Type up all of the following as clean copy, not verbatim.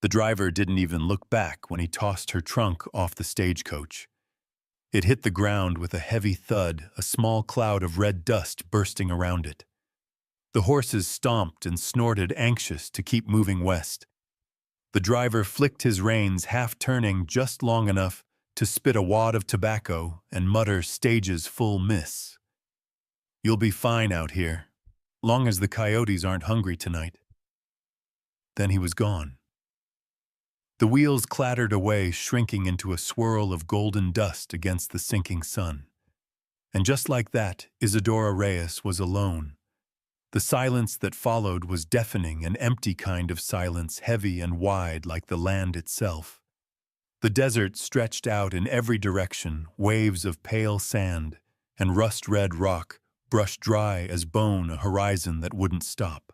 The driver didn't even look back when he tossed her trunk off the stagecoach. It hit the ground with a heavy thud, a small cloud of red dust bursting around it. The horses stomped and snorted, anxious to keep moving west. The driver flicked his reins, half-turning just long enough to spit a wad of tobacco and mutter stage's full miss. "You'll be fine out here, long as the coyotes aren't hungry tonight." Then he was gone. The wheels clattered away, shrinking into a swirl of golden dust against the sinking sun. And just like that, Isadora Reyes was alone. The silence that followed was deafening, an empty kind of silence, heavy and wide like the land itself. The desert stretched out in every direction, waves of pale sand and rust-red rock brushed dry as bone, a horizon that wouldn't stop.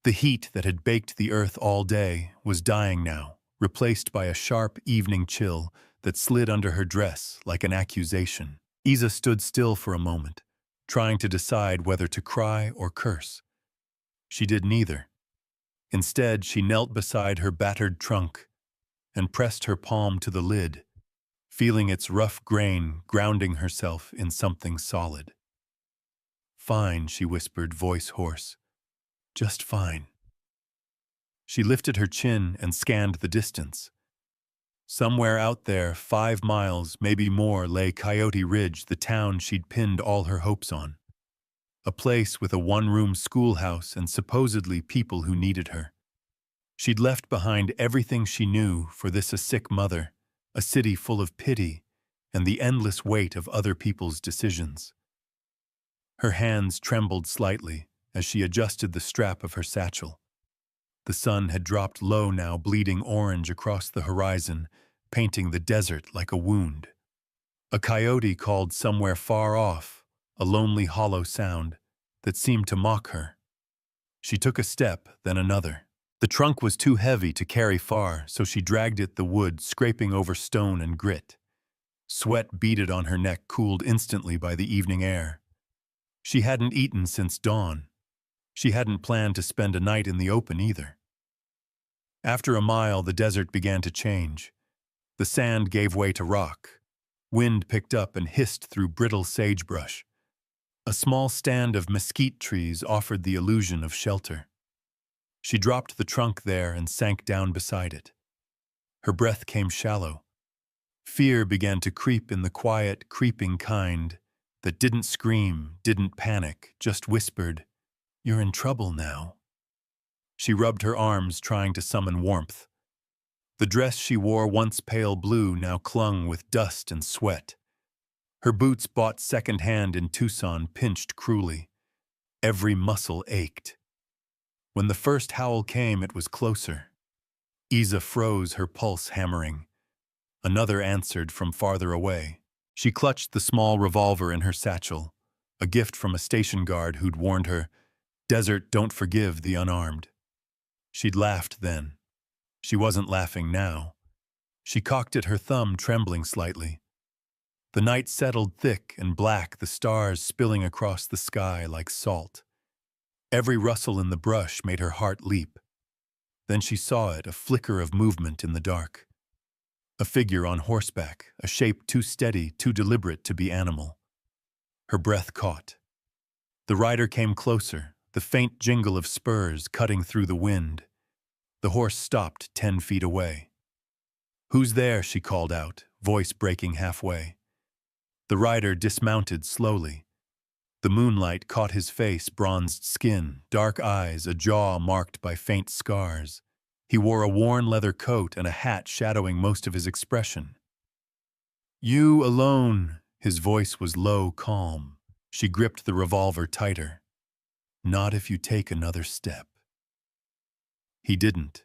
The heat that had baked the earth all day was dying now, replaced by a sharp evening chill that slid under her dress like an accusation. Isa stood still for a moment, trying to decide whether to cry or curse. She did neither. Instead, she knelt beside her battered trunk and pressed her palm to the lid, feeling its rough grain grounding herself in something solid. "Fine," she whispered, voice hoarse. "Just fine." She lifted her chin and scanned the distance. Somewhere out there, 5 miles, maybe more, lay Coyote Ridge, the town she'd pinned all her hopes on. A place with a one-room schoolhouse and supposedly people who needed her. She'd left behind everything she knew for this, a sick mother, a city full of pity, and the endless weight of other people's decisions. Her hands trembled slightly as she adjusted the strap of her satchel. The sun had dropped low now, bleeding orange across the horizon, painting the desert like a wound. A coyote called somewhere far off, a lonely hollow sound that seemed to mock her. She took a step, then another. The trunk was too heavy to carry far, so she dragged it the wood, scraping over stone and grit. Sweat beaded on her neck, cooled instantly by the evening air. She hadn't eaten since dawn. She hadn't planned to spend a night in the open either. After a mile, the desert began to change. The sand gave way to rock. Wind picked up and hissed through brittle sagebrush. A small stand of mesquite trees offered the illusion of shelter. She dropped the trunk there and sank down beside it. Her breath came shallow. Fear began to creep in the quiet, creeping kind that didn't scream, didn't panic, just whispered, "You're in trouble now." She rubbed her arms, trying to summon warmth. The dress she wore, once pale blue, now clung with dust and sweat. Her boots, bought second-hand in Tucson, pinched cruelly. Every muscle ached. When the first howl came, it was closer. Isa froze, her pulse hammering. Another answered from farther away. She clutched the small revolver in her satchel, a gift from a station guard who'd warned her, "Desert don't forgive the unarmed." She'd laughed then. She wasn't laughing now. She cocked at her thumb, trembling slightly. The night settled thick and black, the stars spilling across the sky like salt. Every rustle in the brush made her heart leap. Then she saw it, a flicker of movement in the dark. A figure on horseback, a shape too steady, too deliberate to be animal. Her breath caught. The rider came closer, the faint jingle of spurs cutting through the wind. The horse stopped 10 feet away. "Who's there?" she called out, voice breaking halfway. The rider dismounted slowly. The moonlight caught his face, bronzed skin, dark eyes, a jaw marked by faint scars. He wore a worn leather coat and a hat shadowing most of his expression. "You alone." His voice was low, calm. She gripped the revolver tighter. "Not if you take another step." He didn't.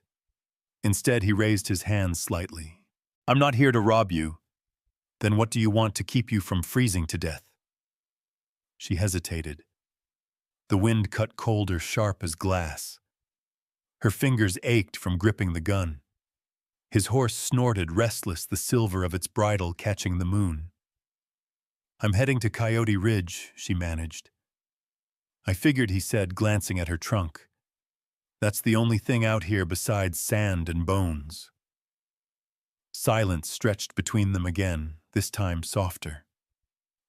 Instead, he raised his hand slightly. "I'm not here to rob you." "Then what do you want to keep you from freezing to death?" She hesitated. The wind cut colder, sharp as glass. Her fingers ached from gripping the gun. His horse snorted, restless, the silver of its bridle catching the moon. "I'm heading to Coyote Ridge," she managed. "I figured," he said, glancing at her trunk. That's the only thing out here besides sand and bones. Silence stretched between them again, this time softer.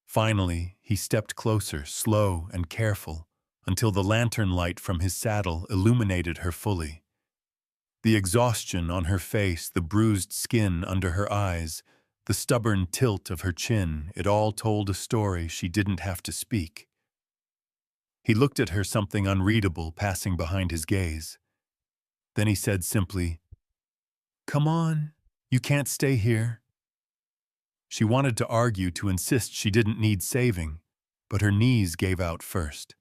Finally, he stepped closer, slow and careful, until the lantern light from his saddle illuminated her fully. The exhaustion on her face, the bruised skin under her eyes, the stubborn tilt of her chin, it all told a story she didn't have to speak. He looked at her, something unreadable passing behind his gaze. Then he said simply, "Come on, you can't stay here." She wanted to argue, to insist she didn't need saving, but her knees gave out first.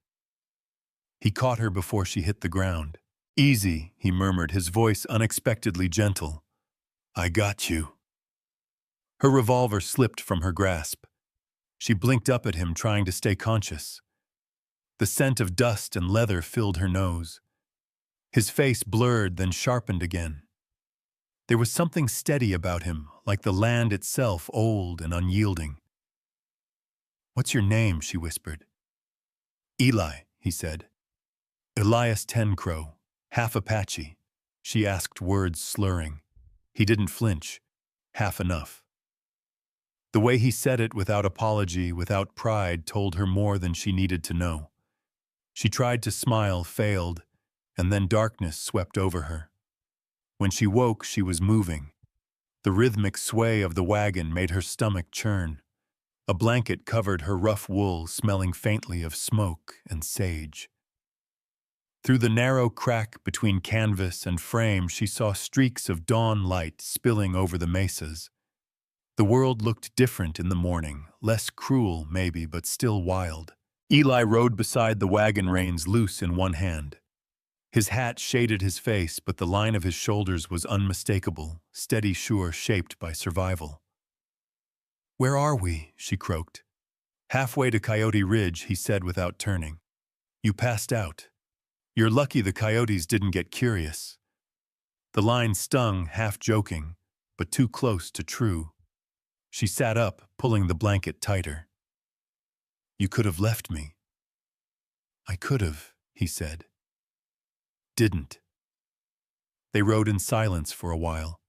He caught her before she hit the ground. "Easy," he murmured, his voice unexpectedly gentle. "I got you." Her revolver slipped from her grasp. She blinked up at him, trying to stay conscious. The scent of dust and leather filled her nose. His face blurred, then sharpened again. There was something steady about him, like the land itself, old and unyielding. "What's your name?" she whispered. "Eli," he said. "Elias Tencrow, half Apache." She asked, words slurring. He didn't flinch. Half enough. The way he said it, without apology, without pride, told her more than she needed to know. She tried to smile, failed, and then darkness swept over her. When she woke, she was moving. The rhythmic sway of the wagon made her stomach churn. A blanket covered her rough wool, smelling faintly of smoke and sage. Through the narrow crack between canvas and frame, she saw streaks of dawn light spilling over the mesas. The world looked different in the morning, less cruel maybe, but still wild. Eli rode beside the wagon, reins loose in one hand. His hat shaded his face, but the line of his shoulders was unmistakable, steady, sure, shaped by survival. "Where are we?" she croaked. "Halfway to Coyote Ridge," he said without turning. "You passed out. You're lucky the coyotes didn't get curious." The line stung, half joking, but too close to true. She sat up, pulling the blanket tighter. "You could have left me." "I could have," he said. Didn't. They rode in silence for a while.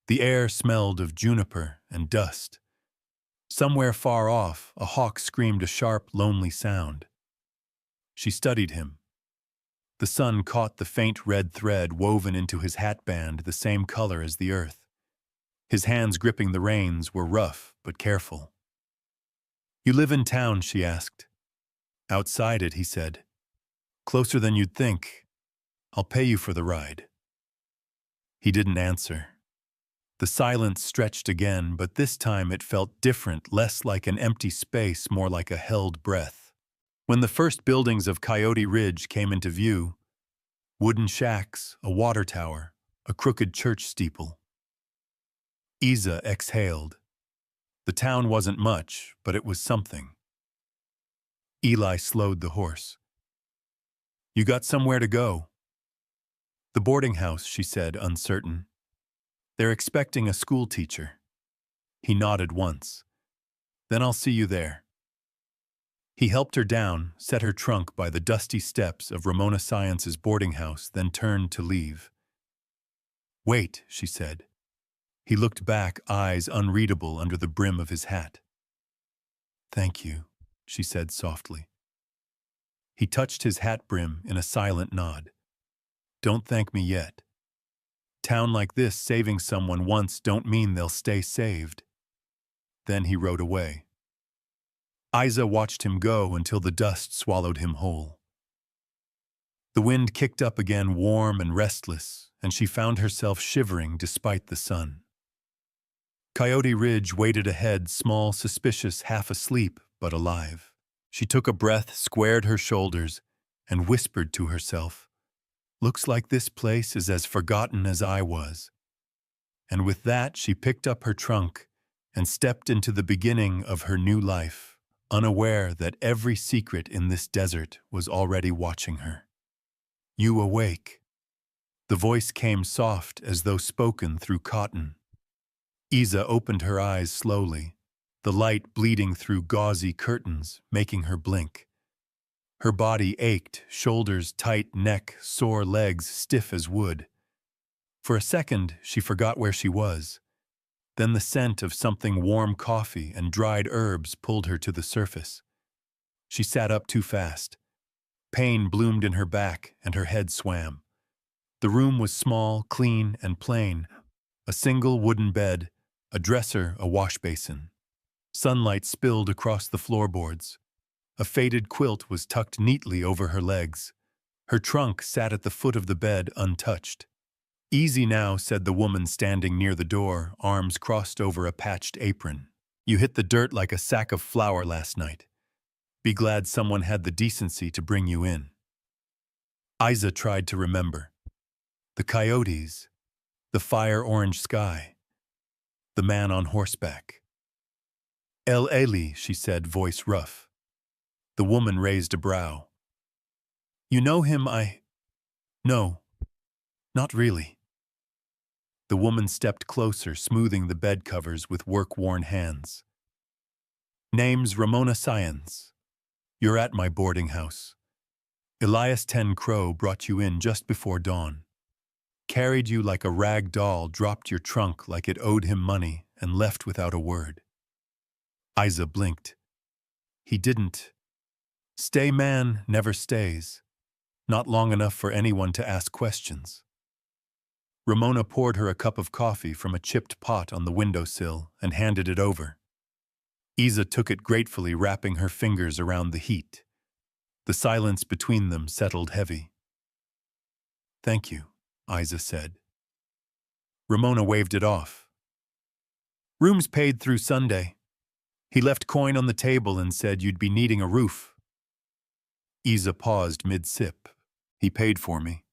The air smelled of juniper and dust. Somewhere far off, a hawk screamed a sharp, lonely sound. She studied him. The sun caught the faint red thread woven into his hatband, the same color as the earth. His hands gripping the reins were rough but careful. "You live in town?" she asked. "Outside it," he said. "Closer than you'd think. I'll pay you for the ride." He didn't answer. The silence stretched again, but this time it felt different, less like an empty space, more like a held breath. When the first buildings of Coyote Ridge came into view, wooden shacks, a water tower, a crooked church steeple, Isa exhaled. The town wasn't much, but it was something. Eli slowed the horse. "You got somewhere to go?" "The boarding house," she said, uncertain. "They're expecting a school teacher." He nodded once. "Then I'll see you there." He helped her down, set her trunk by the dusty steps of Ramona Science's boarding house, then turned to leave. "Wait," she said. He looked back, eyes unreadable under the brim of his hat. "Thank you," she said softly. He touched his hat brim in a silent nod. "Don't thank me yet. Town like this, saving someone once don't mean they'll stay saved." Then he rode away. Isa watched him go until the dust swallowed him whole. The wind kicked up again, warm and restless, and she found herself shivering despite the sun. Coyote Ridge waited ahead, small, suspicious, half asleep, but alive. She took a breath, squared her shoulders, and whispered to herself, "Looks like this place is as forgotten as I was." And with that, she picked up her trunk and stepped into the beginning of her new life, unaware that every secret in this desert was already watching her. "You awake?" The voice came soft, as though spoken through cotton. Isa opened her eyes slowly, the light bleeding through gauzy curtains, making her blink. Her body ached, shoulders tight, neck sore, legs stiff as wood. For a second, she forgot where she was. Then the scent of something warm, coffee and dried herbs, pulled her to the surface. She sat up too fast. Pain bloomed in her back and her head swam. The room was small, clean, and plain. A single wooden bed, a dresser, a wash basin. Sunlight spilled across the floorboards. A faded quilt was tucked neatly over her legs. Her trunk sat at the foot of the bed, untouched. "Easy now," said the woman standing near the door, arms crossed over a patched apron. "You hit the dirt like a sack of flour last night. Be glad someone had the decency to bring you in." Isa tried to remember. The coyotes, the fire-orange sky, the man on horseback. "El Eli," she said, voice rough. The woman raised a brow. "You know him, No, not really." The woman stepped closer, smoothing the bed covers with work-worn hands. "Name's Ramona Syons. You're at my boarding house. Elias 10 Crow brought you in just before dawn. Carried you like a rag doll, dropped your trunk like it owed him money, and left without a word." Isa blinked. "He didn't. Stay man never stays. Not long enough for anyone to ask questions." Ramona poured her a cup of coffee from a chipped pot on the windowsill and handed it over. Isa took it gratefully, wrapping her fingers around the heat. The silence between them settled heavy. "Thank you," Isa said. Ramona waved it off. "Room's paid through Sunday. He left coin on the table and said you'd be needing a roof." Isa paused mid-sip. "He paid for me.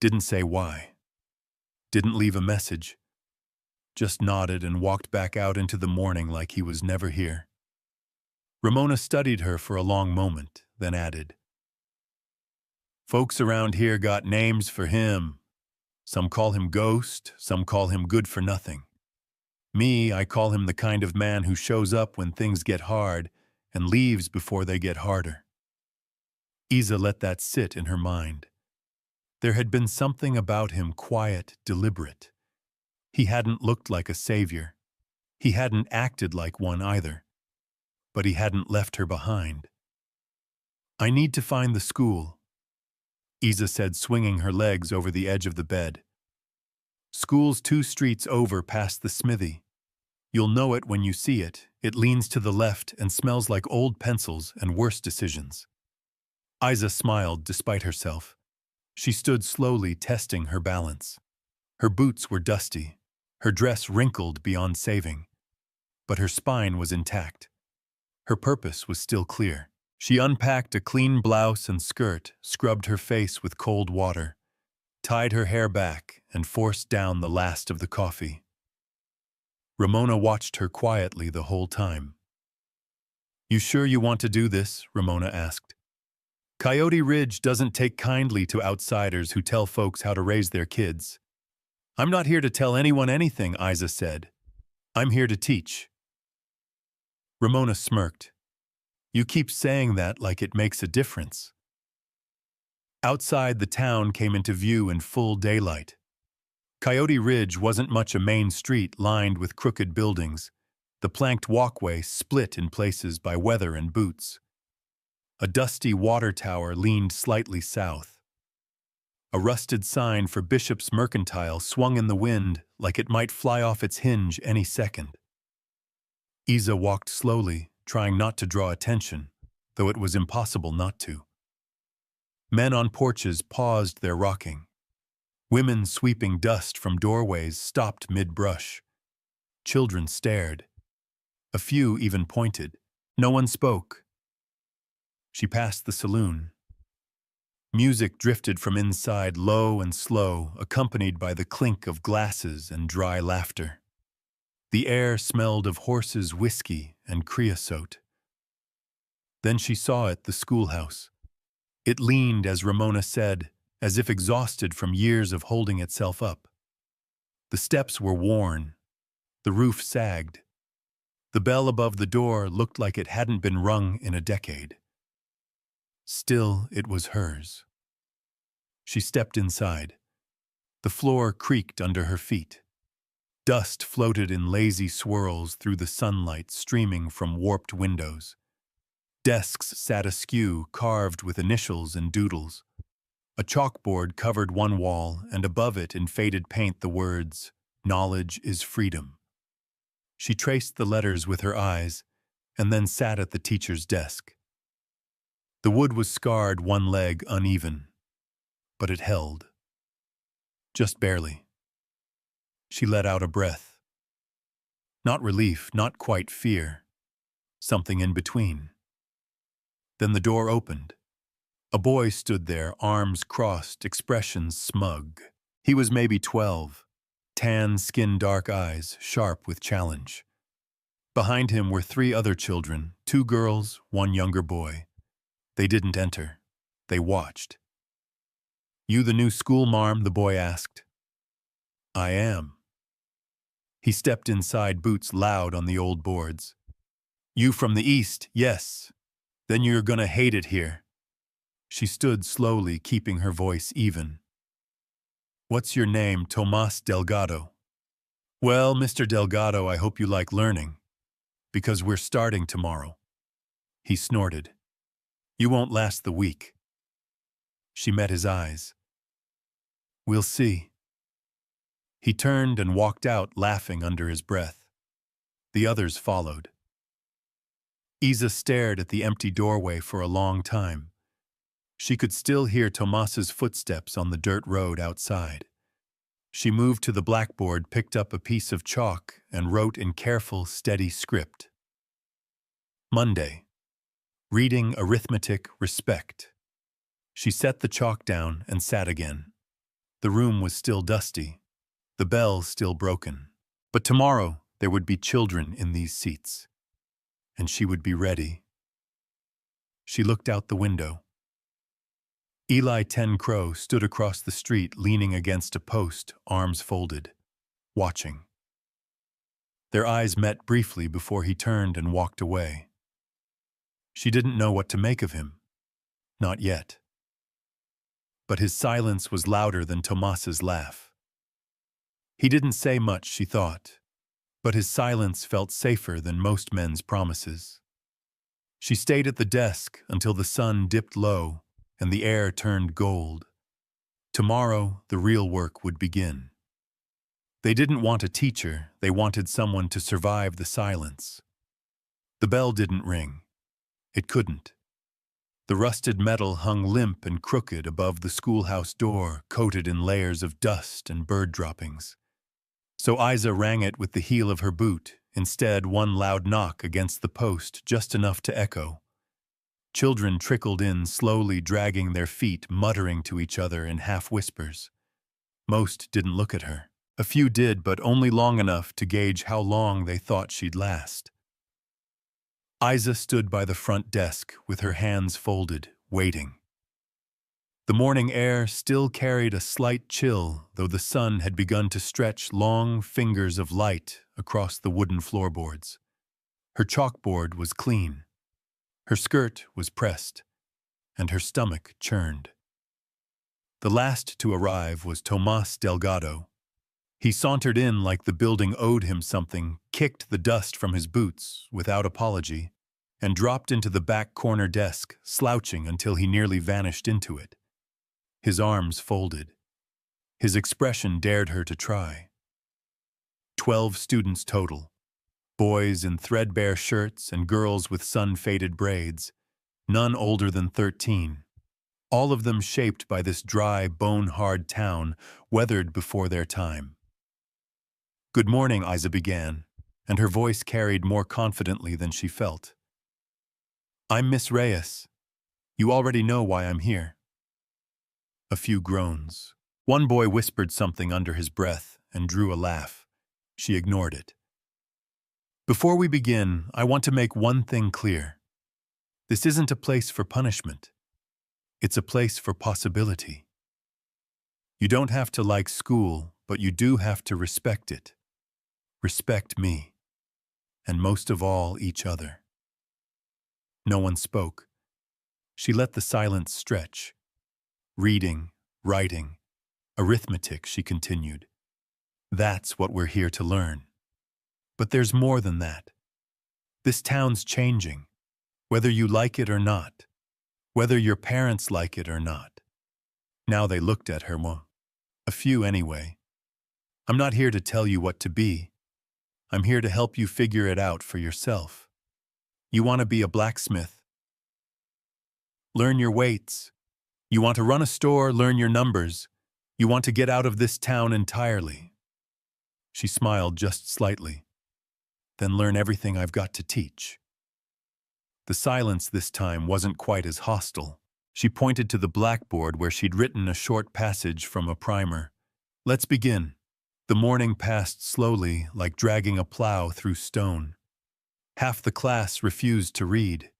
Didn't say why. Didn't leave a message. Just nodded and walked back out into the morning like he was never here." Ramona studied her for a long moment, then added, "Folks around here got names for him. Some call him Ghost, some call him Good for Nothing. Me, I call him the kind of man who shows up when things get hard and leaves before they get harder." Isa let that sit in her mind. There had been something about him, quiet, deliberate. He hadn't looked like a savior. He hadn't acted like one either. But he hadn't left her behind. "I need to find the school," Isa said, swinging her legs over the edge of the bed. "School's 2 streets over past the smithy. You'll know it when you see it. It leans to the left and smells like old pencils and worse decisions." Isa smiled despite herself. She stood slowly, testing her balance. Her boots were dusty, her dress wrinkled beyond saving. But her spine was intact. Her purpose was still clear. She unpacked a clean blouse and skirt, scrubbed her face with cold water, tied her hair back, and forced down the last of the coffee. Ramona watched her quietly the whole time. "You sure you want to do this?" Ramona asked. "Coyote Ridge doesn't take kindly to outsiders who tell folks how to raise their kids." "I'm not here to tell anyone anything," Isa said. "I'm here to teach." Ramona smirked. "You keep saying that like it makes a difference." Outside, the town came into view in full daylight. Coyote Ridge wasn't much a main street lined with crooked buildings. The planked walkway split in places by weather and boots. A dusty water tower leaned slightly south. A rusted sign for Bishop's Mercantile swung in the wind like it might fly off its hinge any second. Isa walked slowly, trying not to draw attention, though it was impossible not to. Men on porches paused their rocking. Women sweeping dust from doorways stopped mid-brush. Children stared. A few even pointed. No one spoke. She passed the saloon. Music drifted from inside, low and slow, accompanied by the clink of glasses and dry laughter. The air smelled of horses' whiskey and creosote. Then she saw it, the schoolhouse. It leaned, as Ramona said, as if exhausted from years of holding itself up. The steps were worn. The roof sagged. The bell above the door looked like it hadn't been rung in a decade. Still, it was hers. She stepped inside. The floor creaked under her feet. Dust floated in lazy swirls through the sunlight streaming from warped windows. Desks sat askew, carved with initials and doodles. A chalkboard covered one wall, and above it in faded paint the words, "Knowledge is freedom." She traced the letters with her eyes, and then sat at the teacher's desk. The wood was scarred, one leg uneven, but it held. Just barely. She let out a breath. Not relief, not quite fear. Something in between. Then the door opened. A boy stood there, arms crossed, expressions smug. He was maybe 12. Tan skin, dark eyes, sharp with challenge. Behind him were 3 other children, 2 girls, 1 younger boy. They didn't enter. They watched. "You the new school marm?" the boy asked. "I am." He stepped inside, boots loud on the old boards. "You from the east?" "Yes." "Then you're gonna hate it here." She stood slowly, keeping her voice even. "What's your name?" "Tomas Delgado." "Well, Mr. Delgado, I hope you like learning, because we're starting tomorrow." He snorted. "You won't last the week." She met his eyes. "We'll see." He turned and walked out, laughing under his breath. The others followed. Isa stared at the empty doorway for a long time. She could still hear Tomas's footsteps on the dirt road outside. She moved to the blackboard, picked up a piece of chalk, and wrote in careful, steady script. Monday. Reading, arithmetic, respect. She set the chalk down and sat again. The room was still dusty, the bell still broken. But tomorrow there would be children in these seats, and she would be ready. She looked out the window. Eli 10 Crow stood across the street, leaning against a post, arms folded, watching. Their eyes met briefly before he turned and walked away. She didn't know what to make of him. Not yet. But his silence was louder than Tomas's laugh. He didn't say much, she thought, but his silence felt safer than most men's promises. She stayed at the desk until the sun dipped low and the air turned gold. Tomorrow, the real work would begin. They didn't want a teacher, they wanted someone to survive the silence. The bell didn't ring. It couldn't. The rusted metal hung limp and crooked above the schoolhouse door, coated in layers of dust and bird droppings. So Isa rang it with the heel of her boot, instead one loud knock against the post, just enough to echo. Children trickled in, slowly dragging their feet, muttering to each other in half-whispers. Most didn't look at her. A few did, but only long enough to gauge how long they thought she'd last. Isa stood by the front desk with her hands folded, waiting. The morning air still carried a slight chill, though the sun had begun to stretch long fingers of light across the wooden floorboards. Her chalkboard was clean. Her skirt was pressed, and her stomach churned. The last to arrive was Tomas Delgado. He sauntered in like the building owed him something, kicked the dust from his boots without apology, and dropped into the back corner desk, slouching until he nearly vanished into it. His arms folded. His expression dared her to try. 12 students total. Boys in threadbare shirts and girls with sun-faded braids, none older than 13. All of them shaped by this dry, bone-hard town, weathered before their time. "Good morning," Isa began, and her voice carried more confidently than she felt. "I'm Miss Reyes. You already know why I'm here." A few groans. One boy whispered something under his breath and drew a laugh. She ignored it. "Before we begin, I want to make one thing clear. This isn't a place for punishment. It's a place for possibility. You don't have to like school, but you do have to respect it. Respect me, and most of all, each other." No one spoke. She let the silence stretch. Reading, writing, arithmetic, she continued. That's what we're here to learn. But there's more than that. This town's changing, whether you like it or not, whether your parents like it or not. Now they looked at her more. A few anyway. I'm not here to tell you what to be. I'm here to help you figure it out for yourself. You want to be a blacksmith? Learn your weights. You want to run a store? Learn your numbers. You want to get out of this town entirely. She smiled just slightly. Then learn everything I've got to teach. The silence this time wasn't quite as hostile. She pointed to the blackboard where she'd written a short passage from a primer. Let's begin. The morning passed slowly, like dragging a plow through stone. Half the class refused to read.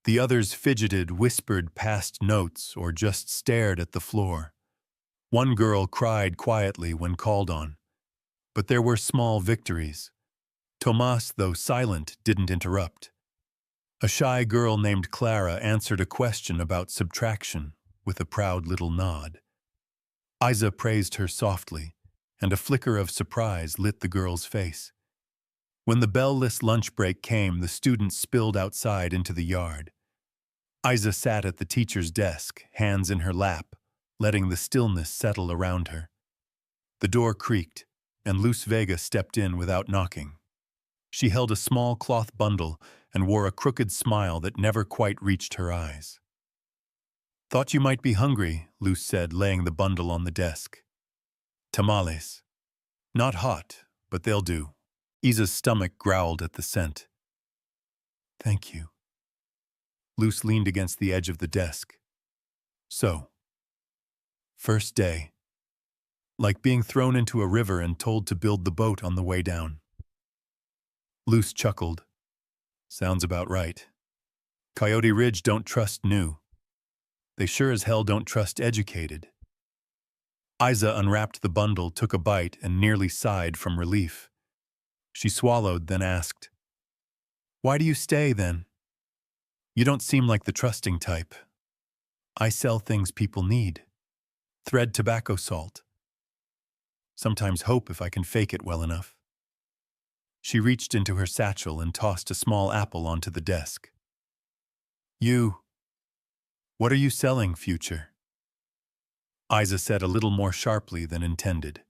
The others fidgeted, whispered past notes, or just stared at the floor. One girl cried quietly when called on. But there were small victories. Tomas, though silent, didn't interrupt. A shy girl named Clara answered a question about subtraction with a proud little nod. Isa praised her softly, and a flicker of surprise lit the girl's face. When the bell-less lunch break came, the students spilled outside into the yard. Isa sat at the teacher's desk, hands in her lap, letting the stillness settle around her. The door creaked, and Luz Vega stepped in without knocking. She held a small cloth bundle and wore a crooked smile that never quite reached her eyes. Thought you might be hungry, Luz said, laying the bundle on the desk. Tamales. Not hot, but they'll do. Isa's stomach growled at the scent. Thank you. Luz leaned against the edge of the desk. So, first day. Like being thrown into a river and told to build the boat on the way down. Luz chuckled. Sounds about right. Coyote Ridge don't trust new. They sure as hell don't trust educated. Isa unwrapped the bundle, took a bite, and nearly sighed from relief. She swallowed, then asked, Why do you stay, then? You don't seem like the trusting type. I sell things people need. Thread tobacco salt. Sometimes hope if I can fake it well enough. She reached into her satchel and tossed a small apple onto the desk. What are you selling, future? Isa said a little more sharply than intended.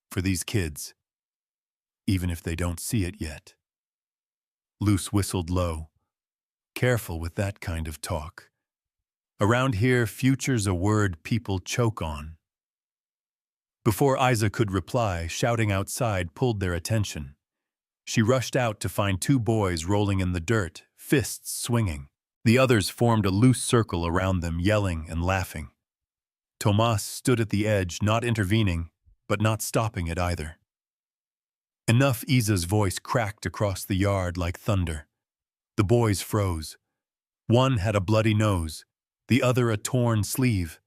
For these kids, even if they don't see it yet. Luz whistled low. Careful with that kind of talk. Around here, future's a word people choke on. Before Isa could reply, shouting outside pulled their attention. She rushed out to find two boys rolling in the dirt, fists swinging. The others formed a loose circle around them, yelling and laughing. Tomas stood at the edge, not intervening, but not stopping it either. Enough, Isa's voice cracked across the yard like thunder. The boys froze. One had a bloody nose, the other a torn sleeve.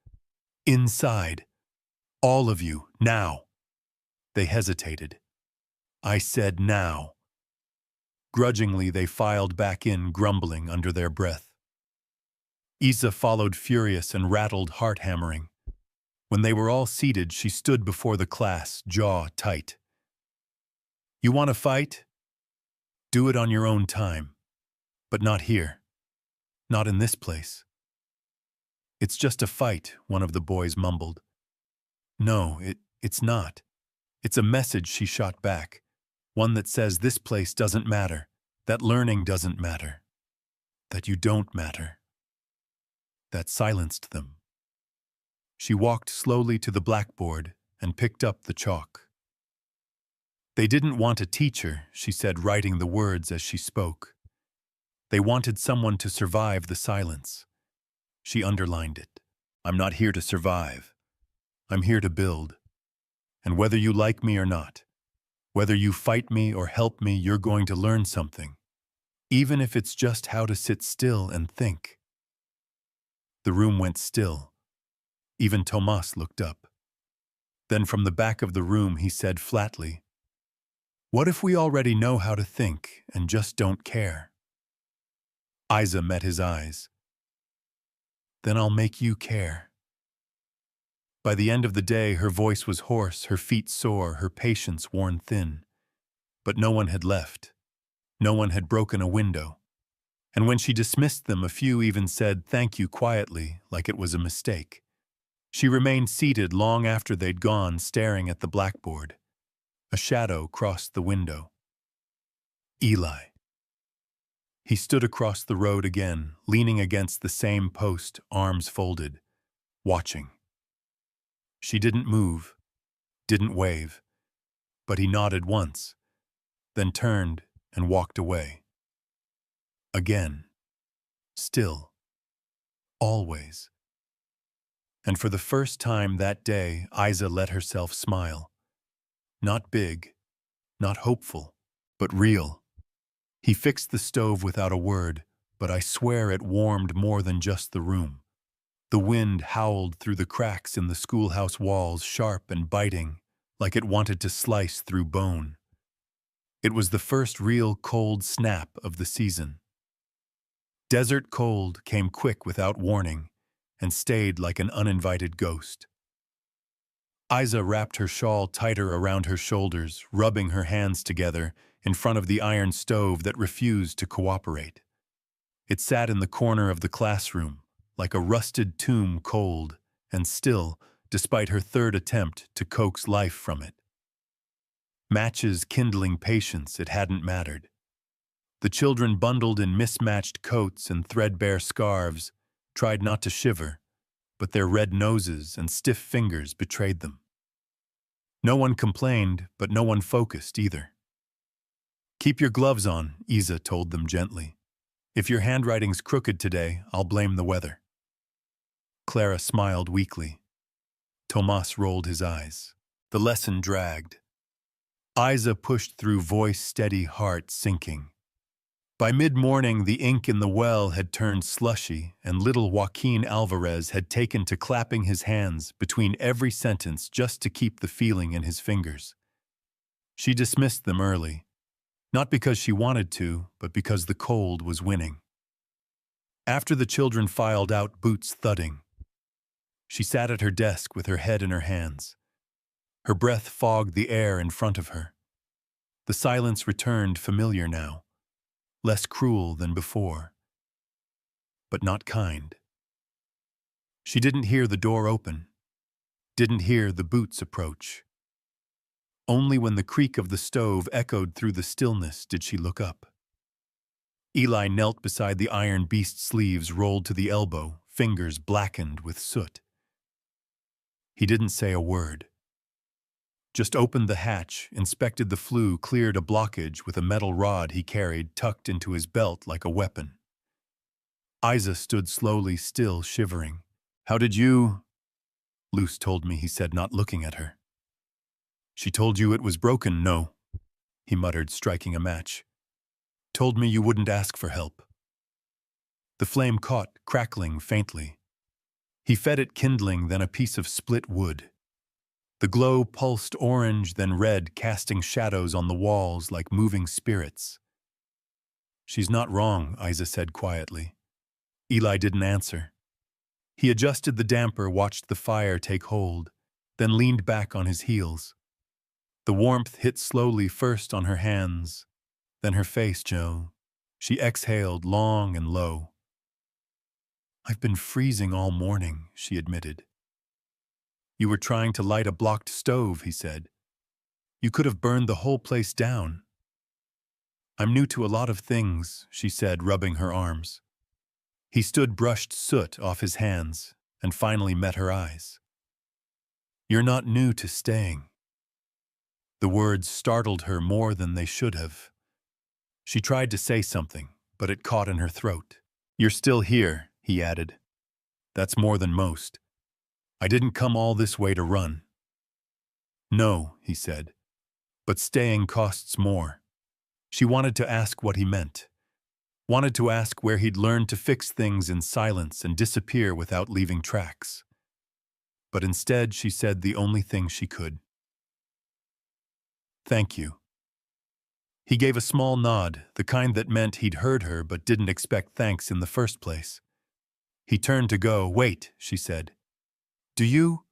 Inside. All of you, now. They hesitated. I said now. Grudgingly, they filed back in, grumbling under their breath. Isa followed, furious and rattled, heart-hammering. When they were all seated, she stood before the class, jaw tight. You want to fight? Do it on your own time. But not here. Not in this place. It's just a fight, one of the boys mumbled. No, it's not. It's a message, she shot back. One that says this place doesn't matter, that learning doesn't matter, that you don't matter. That silenced them. She walked slowly to the blackboard and picked up the chalk. They didn't want a teacher, she said, writing the words as she spoke. They wanted someone to survive the silence. She underlined it. I'm not here to survive. I'm here to build. And whether you like me or not, whether you fight me or help me, you're going to learn something, even if it's just how to sit still and think. The room went still. Even Tomas looked up. Then from the back of the room he said flatly, What if we already know how to think and just don't care? Isa met his eyes. then I'll make you care. By the end of the day, her voice was hoarse, her feet sore, her patience worn thin. But no one had left. No one had broken a window. And when she dismissed them, a few even said thank you quietly, like it was a mistake. She remained seated long after they'd gone, staring at the blackboard. A shadow crossed the window. Eli. He stood across the road again, leaning against the same post, arms folded, watching. She didn't move, didn't wave, but he nodded once, then turned and walked away. Again. Still. Always. And for the first time that day, Isa let herself smile. Not big, not hopeful, but real. He fixed the stove without a word, but I swear it warmed more than just the room. The wind howled through the cracks in the schoolhouse walls, sharp and biting, like it wanted to slice through bone. It was the first real cold snap of the season. Desert cold came quick without warning and stayed like an uninvited ghost. Isa wrapped her shawl tighter around her shoulders, rubbing her hands together in front of the iron stove that refused to cooperate. It sat in the corner of the classroom, like a rusted tomb, cold and still, despite her third attempt to coax life from it. Matches kindling patience, it hadn't mattered. The children, bundled in mismatched coats and threadbare scarves, tried not to shiver, but their red noses and stiff fingers betrayed them. No one complained, but no one focused either. "Keep your gloves on," Isa told them gently. "If your handwriting's crooked today, I'll blame the weather." Clara smiled weakly. Tomas rolled his eyes. The lesson dragged. Isa pushed through, voice steady, heart sinking. By mid-morning, the ink in the well had turned slushy, and little Joaquin Alvarez had taken to clapping his hands between every sentence just to keep the feeling in his fingers. She dismissed them early, not because she wanted to, but because the cold was winning. After the children filed out, boots thudding, she sat at her desk with her head in her hands. Her breath fogged the air in front of her. The silence returned, familiar now, less cruel than before, but not kind. She didn't hear the door open, didn't hear the boots approach. Only when the creak of the stove echoed through the stillness did she look up. Eli knelt beside the iron beast, sleeves rolled to the elbow, fingers blackened with soot. He didn't say a word. Just opened the hatch, inspected the flue, cleared a blockage with a metal rod he carried tucked into his belt like a weapon. Isa stood slowly, still shivering. "How did you—" "Luce told me," he said, not looking at her. "She told you it was broken?" "No," he muttered, striking a match. "Told me you wouldn't ask for help." The flame caught, crackling faintly. He fed it, kindling, then a piece of split wood. The glow pulsed orange, then red, casting shadows on the walls like moving spirits. "She's not wrong," Isa said quietly. Eli didn't answer. He adjusted the damper, watched the fire take hold, then leaned back on his heels. The warmth hit slowly, first on her hands, then her face. "Joe." She exhaled long and low. "I've been freezing all morning," she admitted. "You were trying to light a blocked stove," he said. "You could have burned the whole place down." "I'm new to a lot of things," she said, rubbing her arms. He stood, brushed soot off his hands, and finally met her eyes. "You're not new to staying." The words startled her more than they should have. She tried to say something, but it caught in her throat. "You're still here," he added. "That's more than most. I didn't come all this way to run." "No," he said, "but staying costs more." She wanted to ask what he meant. Wanted to ask where he'd learned to fix things in silence and disappear without leaving tracks. But instead, she said the only thing she could. "Thank you." He gave a small nod, the kind that meant he'd heard her but didn't expect thanks in the first place. He turned to go. "Wait," she said. Do you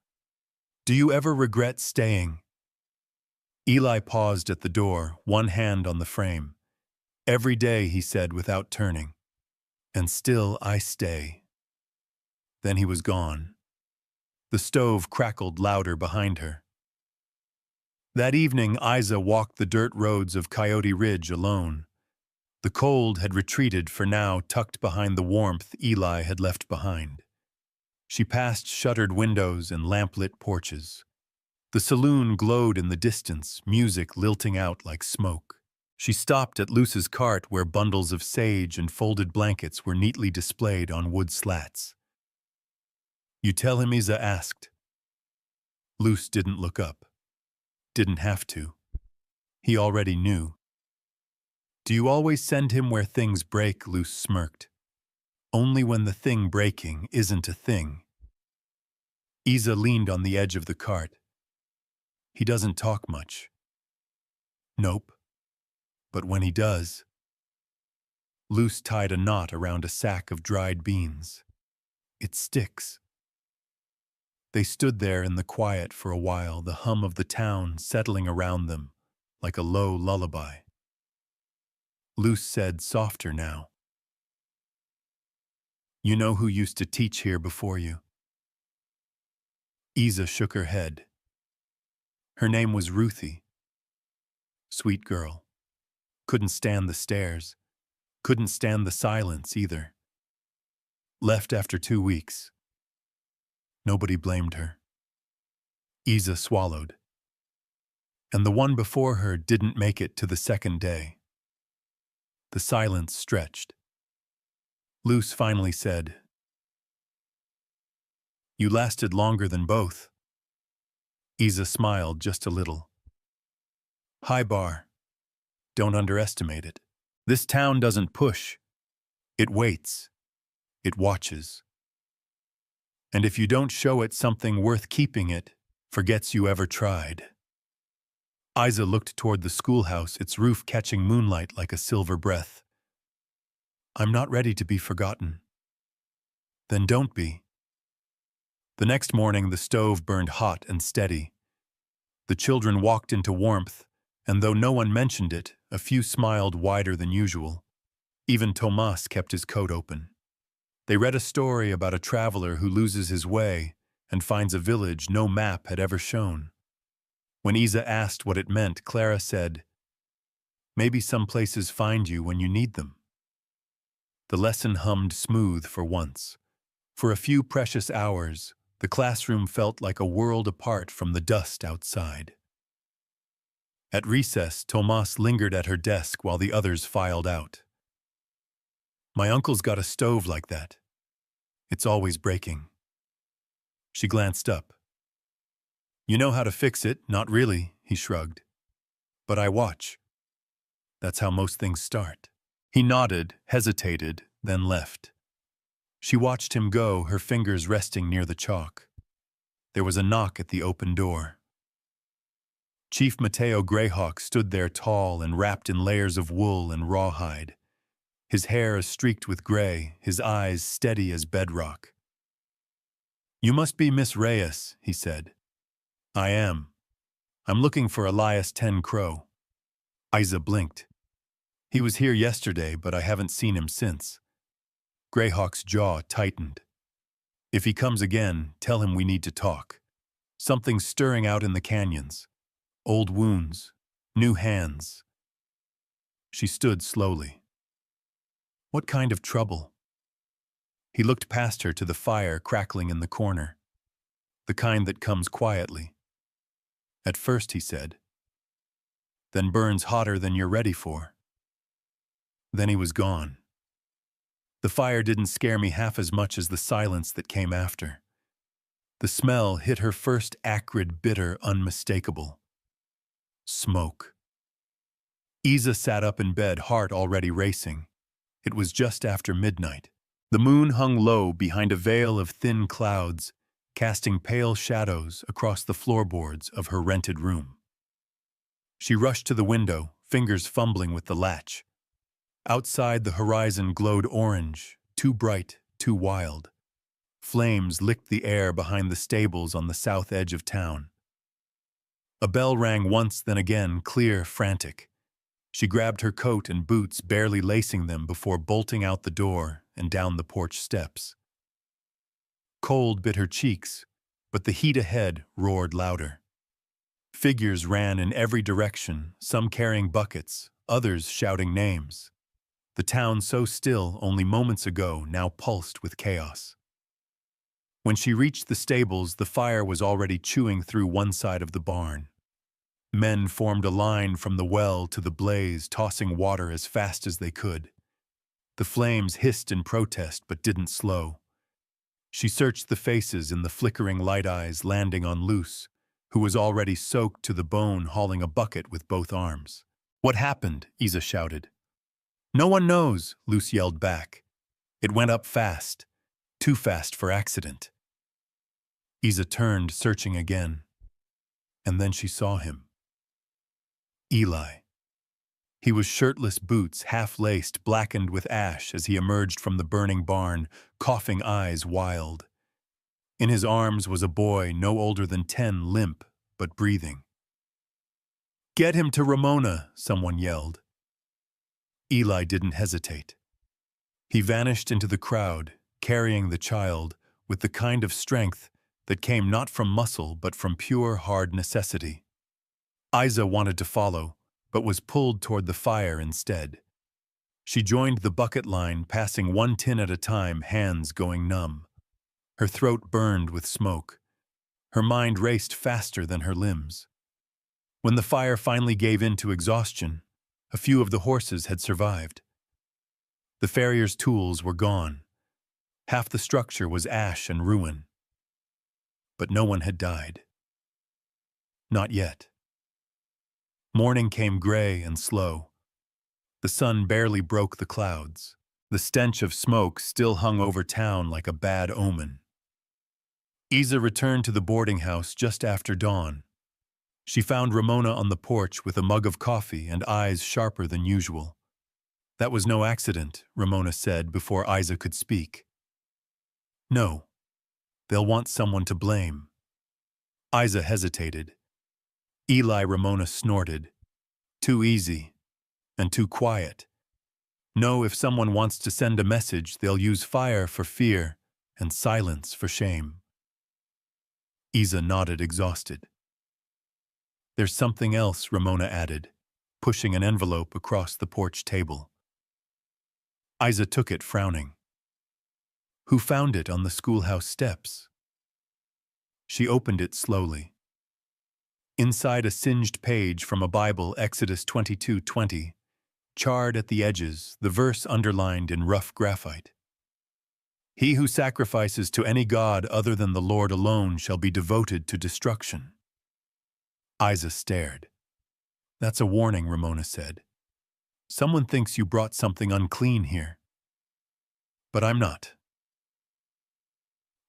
ever regret staying?" Eli paused at the door, one hand on the frame. "Every day," he said without turning. "And still I stay." Then he was gone. The stove crackled louder behind her. That evening, Isa walked the dirt roads of Coyote Ridge alone. The cold had retreated, for now tucked behind the warmth Eli had left behind. She passed shuttered windows and lamplit porches. The saloon glowed in the distance, music lilting out like smoke. She stopped at Luce's cart, where bundles of sage and folded blankets were neatly displayed on wood slats. "You tell him?" Isa asked. Luce didn't look up. Didn't have to. He already knew. "Do you always send him where things break?" Luce smirked. "Only when the thing breaking isn't a thing." Isa leaned on the edge of the cart. "He doesn't talk much." "Nope. But when he does—" Luce tied a knot around a sack of dried beans. "It sticks." They stood there in the quiet for a while, the hum of the town settling around them like a low lullaby. Luce said, softer now, "You know who used to teach here before you?" Isa shook her head. Her name was Ruthie. Sweet girl. Couldn't stand the stairs. Couldn't stand the silence either. Left after 2 weeks. Nobody blamed her. Isa swallowed. And the one before her didn't make it to the second day. The silence stretched. Luce finally said, "You lasted longer than both." Isa smiled just a little. "High bar. Don't underestimate it. This town doesn't push. It waits. It watches. And if you don't show it something worth keeping, it forgets you ever tried." Isa looked toward the schoolhouse, its roof catching moonlight like a silver breath. "I'm not ready to be forgotten." "Then don't be." The next morning, the stove burned hot and steady. The children walked into warmth, and though no one mentioned it, a few smiled wider than usual. Even Tomas kept his coat open. They read a story about a traveler who loses his way and finds a village no map had ever shown. When Isa asked what it meant, Clara said, "Maybe some places find you when you need them." The lesson hummed smooth for once. For a few precious hours, the classroom felt like a world apart from the dust outside. At recess, Tomas lingered at her desk while the others filed out. "My uncle's got a stove like that. It's always breaking." She glanced up. "You know how to fix it?" "Not really," he shrugged. "But I watch. That's how most things start." He nodded, hesitated, then left. She watched him go, her fingers resting near the chalk. There was a knock at the open door. Chief Mateo Greyhawk stood there, tall and wrapped in layers of wool and rawhide. His hair streaked with gray, his eyes steady as bedrock. "You must be Miss Reyes," he said. "I am. I'm looking for Elias 10 Crow." Isa blinked. "He was here yesterday, but I haven't seen him since." Greyhawk's jaw tightened. "If he comes again, tell him we need to talk. Something's stirring out in the canyons. Old wounds, new hands." She stood slowly. "What kind of trouble?" He looked past her to the fire crackling in the corner. "The kind that comes quietly. At first," he said. "Then burns hotter than you're ready for." Then he was gone. The fire didn't scare me half as much as the silence that came after. The smell hit her first, acrid, bitter, unmistakable. Smoke. Isa sat up in bed, heart already racing. It was just after midnight. The moon hung low behind a veil of thin clouds, casting pale shadows across the floorboards of her rented room. She rushed to the window, fingers fumbling with the latch. Outside, the horizon glowed orange, too bright, too wild. Flames licked the air behind the stables on the south edge of town. A bell rang once, then again, clear, frantic. She grabbed her coat and boots, barely lacing them before bolting out the door and down the porch steps. Cold bit her cheeks, but the heat ahead roared louder. Figures ran in every direction, some carrying buckets, others shouting names. The town, so still only moments ago, now pulsed with chaos. When she reached the stables, the fire was already chewing through one side of the barn. Men formed a line from the well to the blaze, tossing water as fast as they could. The flames hissed in protest but didn't slow. She searched the faces in the flickering light eyes, landing on Luce, who was already soaked to the bone, hauling a bucket with both arms. "What happened?" Isa shouted. "No one knows," Luce yelled back. "It went up fast. Too fast for accident." Isa turned, searching again. And then she saw him. Eli. He was shirtless, boots half-laced, blackened with ash as he emerged from the burning barn, coughing, eyes wild. In his arms was a boy no older than 10, limp but breathing. "Get him to Ramona," someone yelled. Eli didn't hesitate. He vanished into the crowd, carrying the child with the kind of strength that came not from muscle but from pure, hard necessity. Isa wanted to follow, but was pulled toward the fire instead. She joined the bucket line, passing one tin at a time, hands going numb. Her throat burned with smoke. Her mind raced faster than her limbs. When the fire finally gave in to exhaustion, a few of the horses had survived. The farrier's tools were gone. Half the structure was ash and ruin. But no one had died. Not yet. Morning came gray and slow. The sun barely broke the clouds. The stench of smoke still hung over town like a bad omen. Isa returned to the boarding house just after dawn. She found Ramona on the porch with a mug of coffee and eyes sharper than usual. "That was no accident," Ramona said before Isa could speak. "No. They'll want someone to blame." Isa hesitated. "Eli," Ramona snorted. "Too easy. And too quiet. No, if someone wants to send a message, they'll use fire for fear and silence for shame." Isa nodded, exhausted. "There's something else," Ramona added, pushing an envelope across the porch table. Isa took it, frowning. "Who found it on the schoolhouse steps?" She opened it slowly. Inside, a singed page from a Bible, Exodus 22:20, charred at the edges, the verse underlined in rough graphite. "He who sacrifices to any god other than the Lord alone shall be devoted to destruction." Isa stared. "That's a warning," Ramona said. "Someone thinks you brought something unclean here." "But I'm not."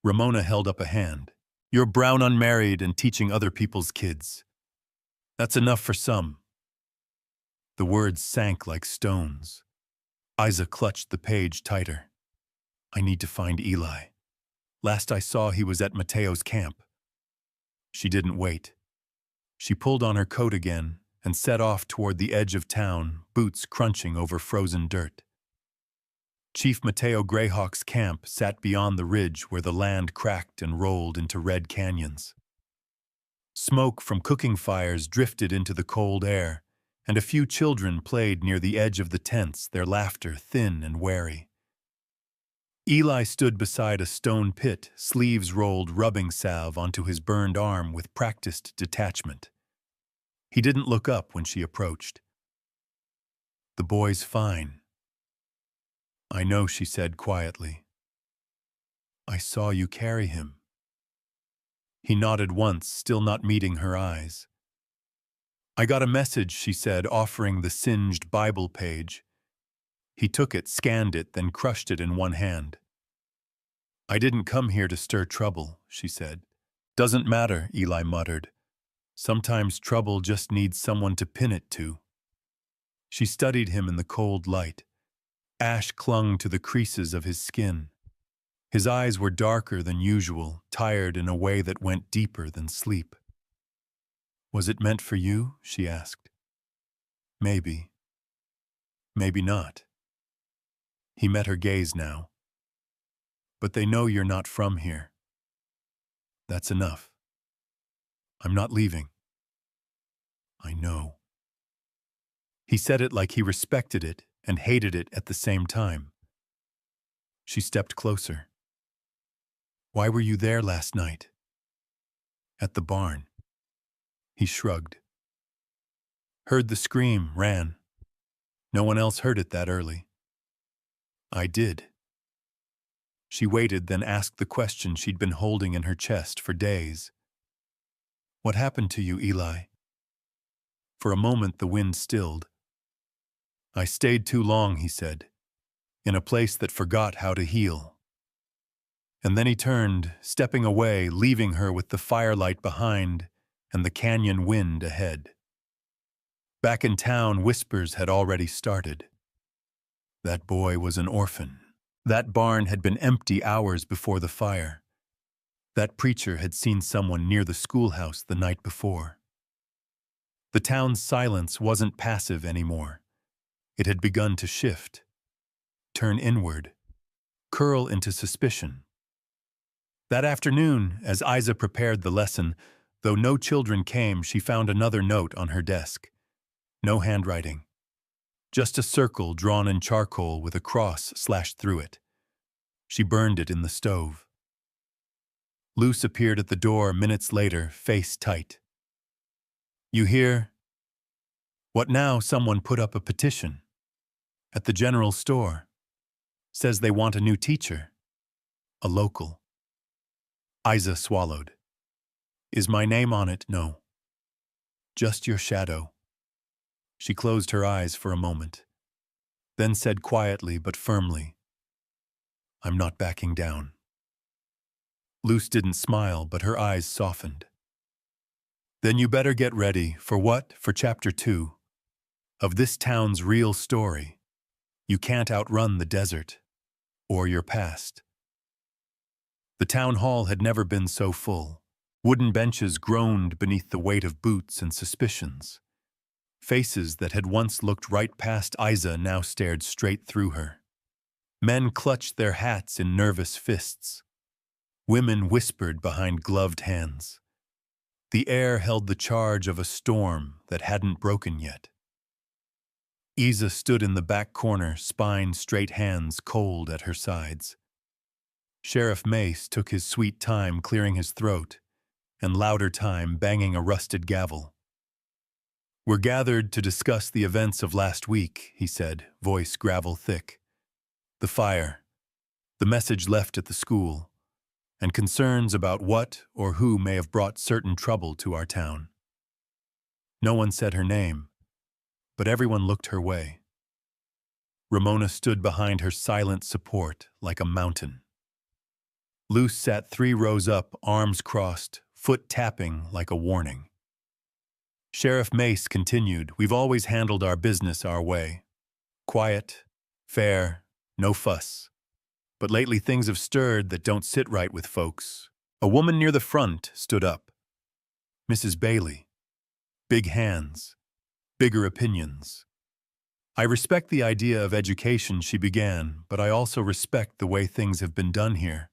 Ramona held up a hand. "You're brown, unmarried, and teaching other people's kids. That's enough for some." The words sank like stones. Isa clutched the page tighter. "I need to find Eli. Last I saw, he was at Mateo's camp." She didn't wait. She pulled on her coat again and set off toward the edge of town, boots crunching over frozen dirt. Chief Mateo Greyhawk's camp sat beyond the ridge where the land cracked and rolled into red canyons. Smoke from cooking fires drifted into the cold air, and a few children played near the edge of the tents, their laughter thin and wary. Eli stood beside a stone pit, sleeves rolled rubbing salve onto his burned arm with practiced detachment. He didn't look up when she approached. "The boy's fine." "I know," she said quietly. "I saw you carry him." He nodded once, still not meeting her eyes. "I got a message," she said, offering the singed Bible page. He took it, scanned it, then crushed it in one hand. "I didn't come here to stir trouble," she said. "Doesn't matter," Eli muttered. "Sometimes trouble just needs someone to pin it to." She studied him in the cold light. Ash clung to the creases of his skin. His eyes were darker than usual, tired in a way that went deeper than sleep. "Was it meant for you?" she asked. "Maybe. Maybe not." He met her gaze now. "But they know you're not from here. That's enough. I'm not leaving." "I know." He said it like he respected it and hated it at the same time. She stepped closer. "Why were you there last night?" "At the barn." He shrugged. "Heard the scream, ran. No one else heard it that early." "I did." She waited, then asked the question she'd been holding in her chest for days. "What happened to you, Eli?" For a moment the wind stilled. "I stayed too long," he said, "in a place that forgot how to heal." And then he turned, stepping away, leaving her with the firelight behind and the canyon wind ahead. Back in town, whispers had already started. That boy was an orphan. That barn had been empty hours before the fire. That preacher had seen someone near the schoolhouse the night before. The town's silence wasn't passive anymore. It had begun to shift, turn inward, curl into suspicion. That afternoon, as Isa prepared the lesson, though no children came, she found another note on her desk. No handwriting. Just a circle drawn in charcoal with a cross slashed through it. She burned it in the stove. Luce appeared at the door minutes later, face tight. "You hear?" "What now?" "Someone put up a petition. At the general store. Says they want a new teacher. A local." Isa swallowed. "Is my name on it?" "No. Just your shadow." She closed her eyes for a moment, then said quietly but firmly, "I'm not backing down." Luce didn't smile, but her eyes softened. "Then you better get ready. For what? For chapter 2. Of this town's real story. You can't outrun the desert. Or your past." The town hall had never been so full. Wooden benches groaned beneath the weight of boots and suspicions. Faces that had once looked right past Isa now stared straight through her. Men clutched their hats in nervous fists. Women whispered behind gloved hands. The air held the charge of a storm that hadn't broken yet. Isa stood in the back corner, spine straight, hands cold at her sides. Sheriff Mace took his sweet time clearing his throat, and louder time banging a rusted gavel. "We're gathered to discuss the events of last week," he said, voice gravel thick. "The fire, the message left at the school, and concerns about what or who may have brought certain trouble to our town." No one said her name, but everyone looked her way. Ramona stood behind her silent support like a mountain. Luce sat 3 rows up, arms crossed, foot tapping like a warning. Sheriff Mace continued, "We've always handled our business our way. Quiet, fair, no fuss. But lately things have stirred that don't sit right with folks." A woman near the front stood up. "Mrs. Bailey. Big hands. Bigger opinions. I respect the idea of education," she began, "but I also respect the way things have been done here.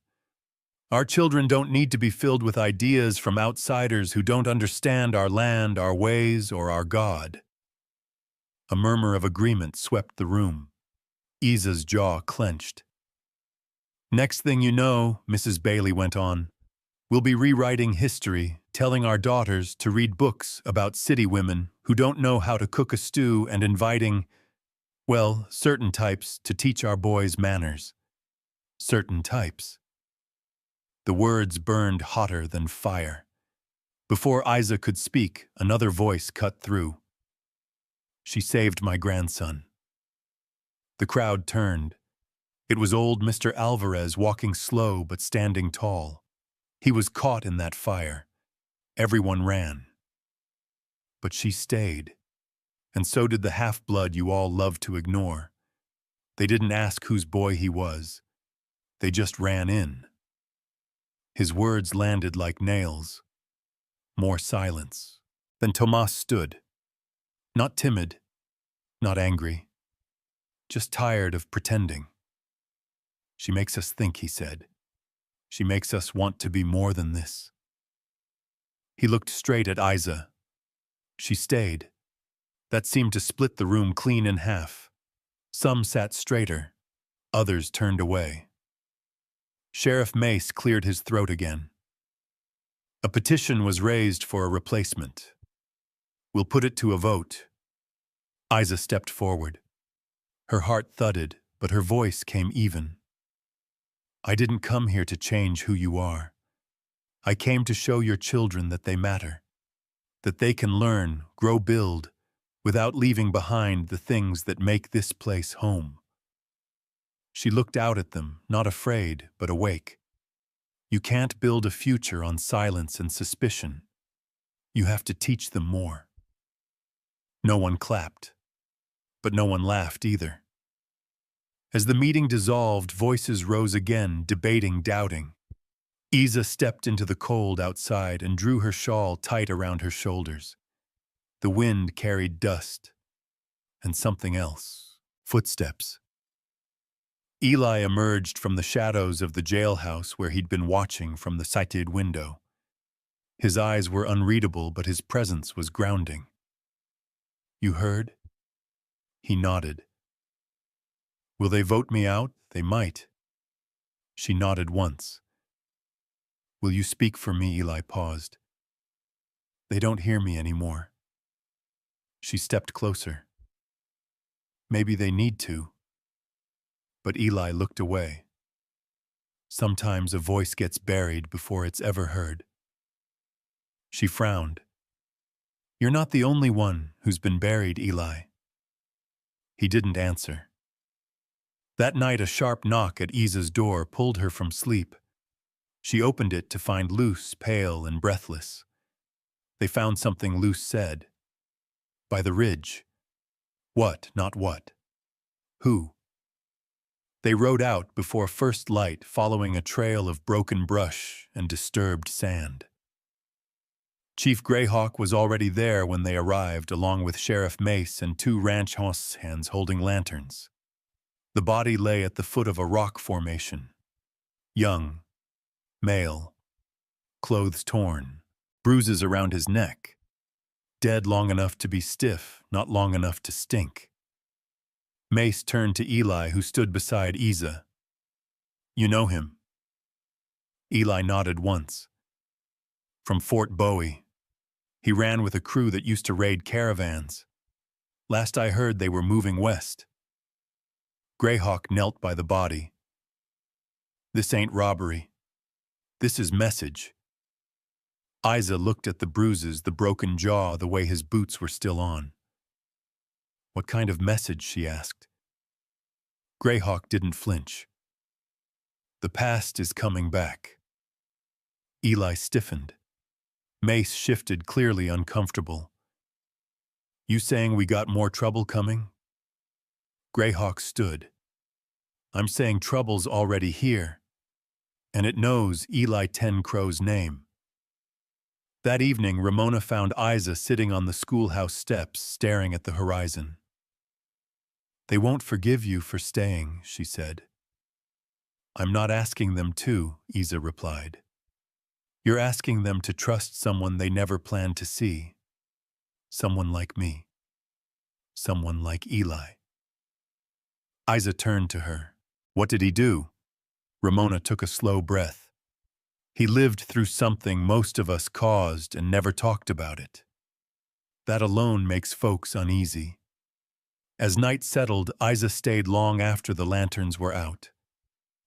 Our children don't need to be filled with ideas from outsiders who don't understand our land, our ways, or our God." A murmur of agreement swept the room. Isa's jaw clenched. "Next thing you know," Mrs. Bailey went on, "we'll be rewriting history, telling our daughters to read books about city women who don't know how to cook a stew and inviting, well, certain types to teach our boys manners. Certain types." The words burned hotter than fire. Before Isa could speak, another voice cut through. "She saved my grandson." The crowd turned. It was old Mr. Alvarez walking slow but standing tall. He was caught in that fire. Everyone ran. But she stayed. And so did the half-blood you all love to ignore. They didn't ask whose boy he was. They just ran in. His words landed like nails. More silence. Then Tomas stood. Not timid, not angry, just tired of pretending. She makes us think, he said. She makes us want to be more than this. He looked straight at Isa. She stayed. That seemed to split the room clean in half. Some sat straighter, others turned away. Sheriff Mace cleared his throat again. A petition was raised for a replacement. We'll put it to a vote. Isa stepped forward. Her heart thudded, but her voice came even. I didn't come here to change who you are. I came to show your children that they matter, that they can learn, grow, build, without leaving behind the things that make this place home. She looked out at them, not afraid, but awake. You can't build a future on silence and suspicion. You have to teach them more. No one clapped, but no one laughed either. As the meeting dissolved, voices rose again, debating, doubting. Isa stepped into the cold outside and drew her shawl tight around her shoulders. The wind carried dust and something else. Footsteps. Eli emerged from the shadows of the jailhouse where he'd been watching from the sighted window. His eyes were unreadable, but his presence was grounding. You heard? He nodded. Will they vote me out? They might. She nodded once. Will you speak for me? Eli paused. They don't hear me anymore. She stepped closer. Maybe they need to. But Eli looked away. Sometimes a voice gets buried before it's ever heard. She frowned. You're not the only one who's been buried, Eli. He didn't answer. That night, a sharp knock at Isa's door pulled her from sleep. She opened it to find Luce, pale and breathless. They found something Luce said. By the ridge. What, not what? Who? They rode out before first light, following a trail of broken brush and disturbed sand. Chief Greyhawk was already there when they arrived, along with Sheriff Mace and 2 ranch hands holding lanterns. The body lay at the foot of a rock formation. Young, male, clothes torn, bruises around his neck. Dead long enough to be stiff, not long enough to stink. Mace turned to Eli, who stood beside Isa. You know him? Eli nodded once. From Fort Bowie. He ran with a crew that used to raid caravans. Last I heard, they were moving west. Greyhawk knelt by the body. This ain't robbery. This is message. Isa looked at the bruises, the broken jaw, the way his boots were still on. What kind of message? She asked. Greyhawk didn't flinch. The past is coming back. Eli stiffened. Mace shifted, clearly uncomfortable. You saying we got more trouble coming? Greyhawk stood. I'm saying trouble's already here. And it knows Eli Ten Crow's name. That evening, Ramona found Isa sitting on the schoolhouse steps, staring at the horizon. They won't forgive you for staying, she said. I'm not asking them to, Isa replied. You're asking them to trust someone they never planned to see. Someone like me. Someone like Eli. Isa turned to her. What did he do? Ramona took a slow breath. He lived through something most of us caused and never talked about it. That alone makes folks uneasy. As night settled, Isa stayed long after the lanterns were out.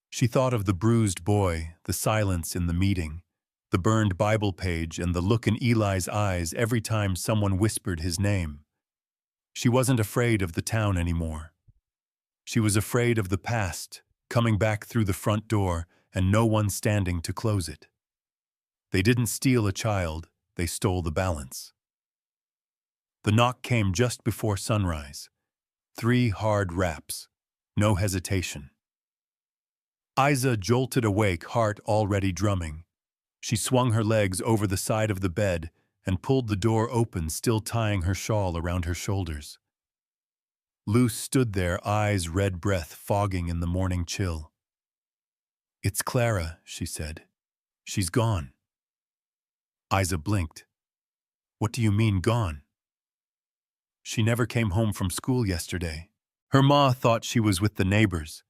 She thought of the bruised boy, the silence in the meeting, the burned Bible page, and the look in Eli's eyes every time someone whispered his name. She wasn't afraid of the town anymore. She was afraid of the past, coming back through the front door, and no one standing to close it. They didn't steal a child, they stole the balance. The knock came just before sunrise. 3 hard raps, no hesitation. Isa jolted awake, heart already drumming. She swung her legs over the side of the bed and pulled the door open, still tying her shawl around her shoulders. Luce stood there, eyes red, breath fogging in the morning chill. "It's Clara," she said. "She's gone." Isa blinked. "What do you mean, gone?" "She never came home from school yesterday. Her ma thought she was with the neighbors.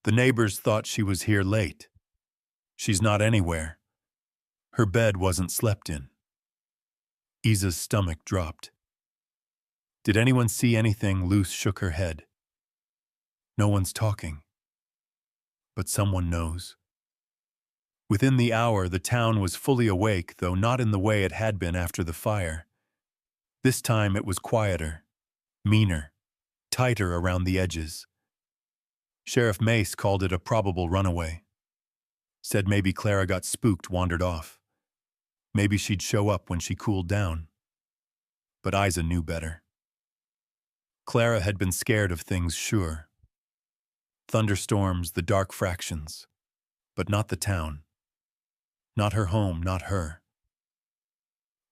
The neighbors thought she was here late. She's not anywhere. Her bed wasn't slept in." Isa's stomach dropped. "Did anyone see anything?" Luce shook her head. "No one's talking. But someone knows." Within the hour, the town was fully awake, though not in the way it had been after the fire. This time it was quieter, meaner, tighter around the edges. Sheriff Mace called it a probable runaway. Said maybe Clara got spooked, wandered off. Maybe she'd show up when she cooled down. But Isa knew better. Clara had been scared of things, sure. Thunderstorms, the dark fractions. But not the town. Not her home, not her.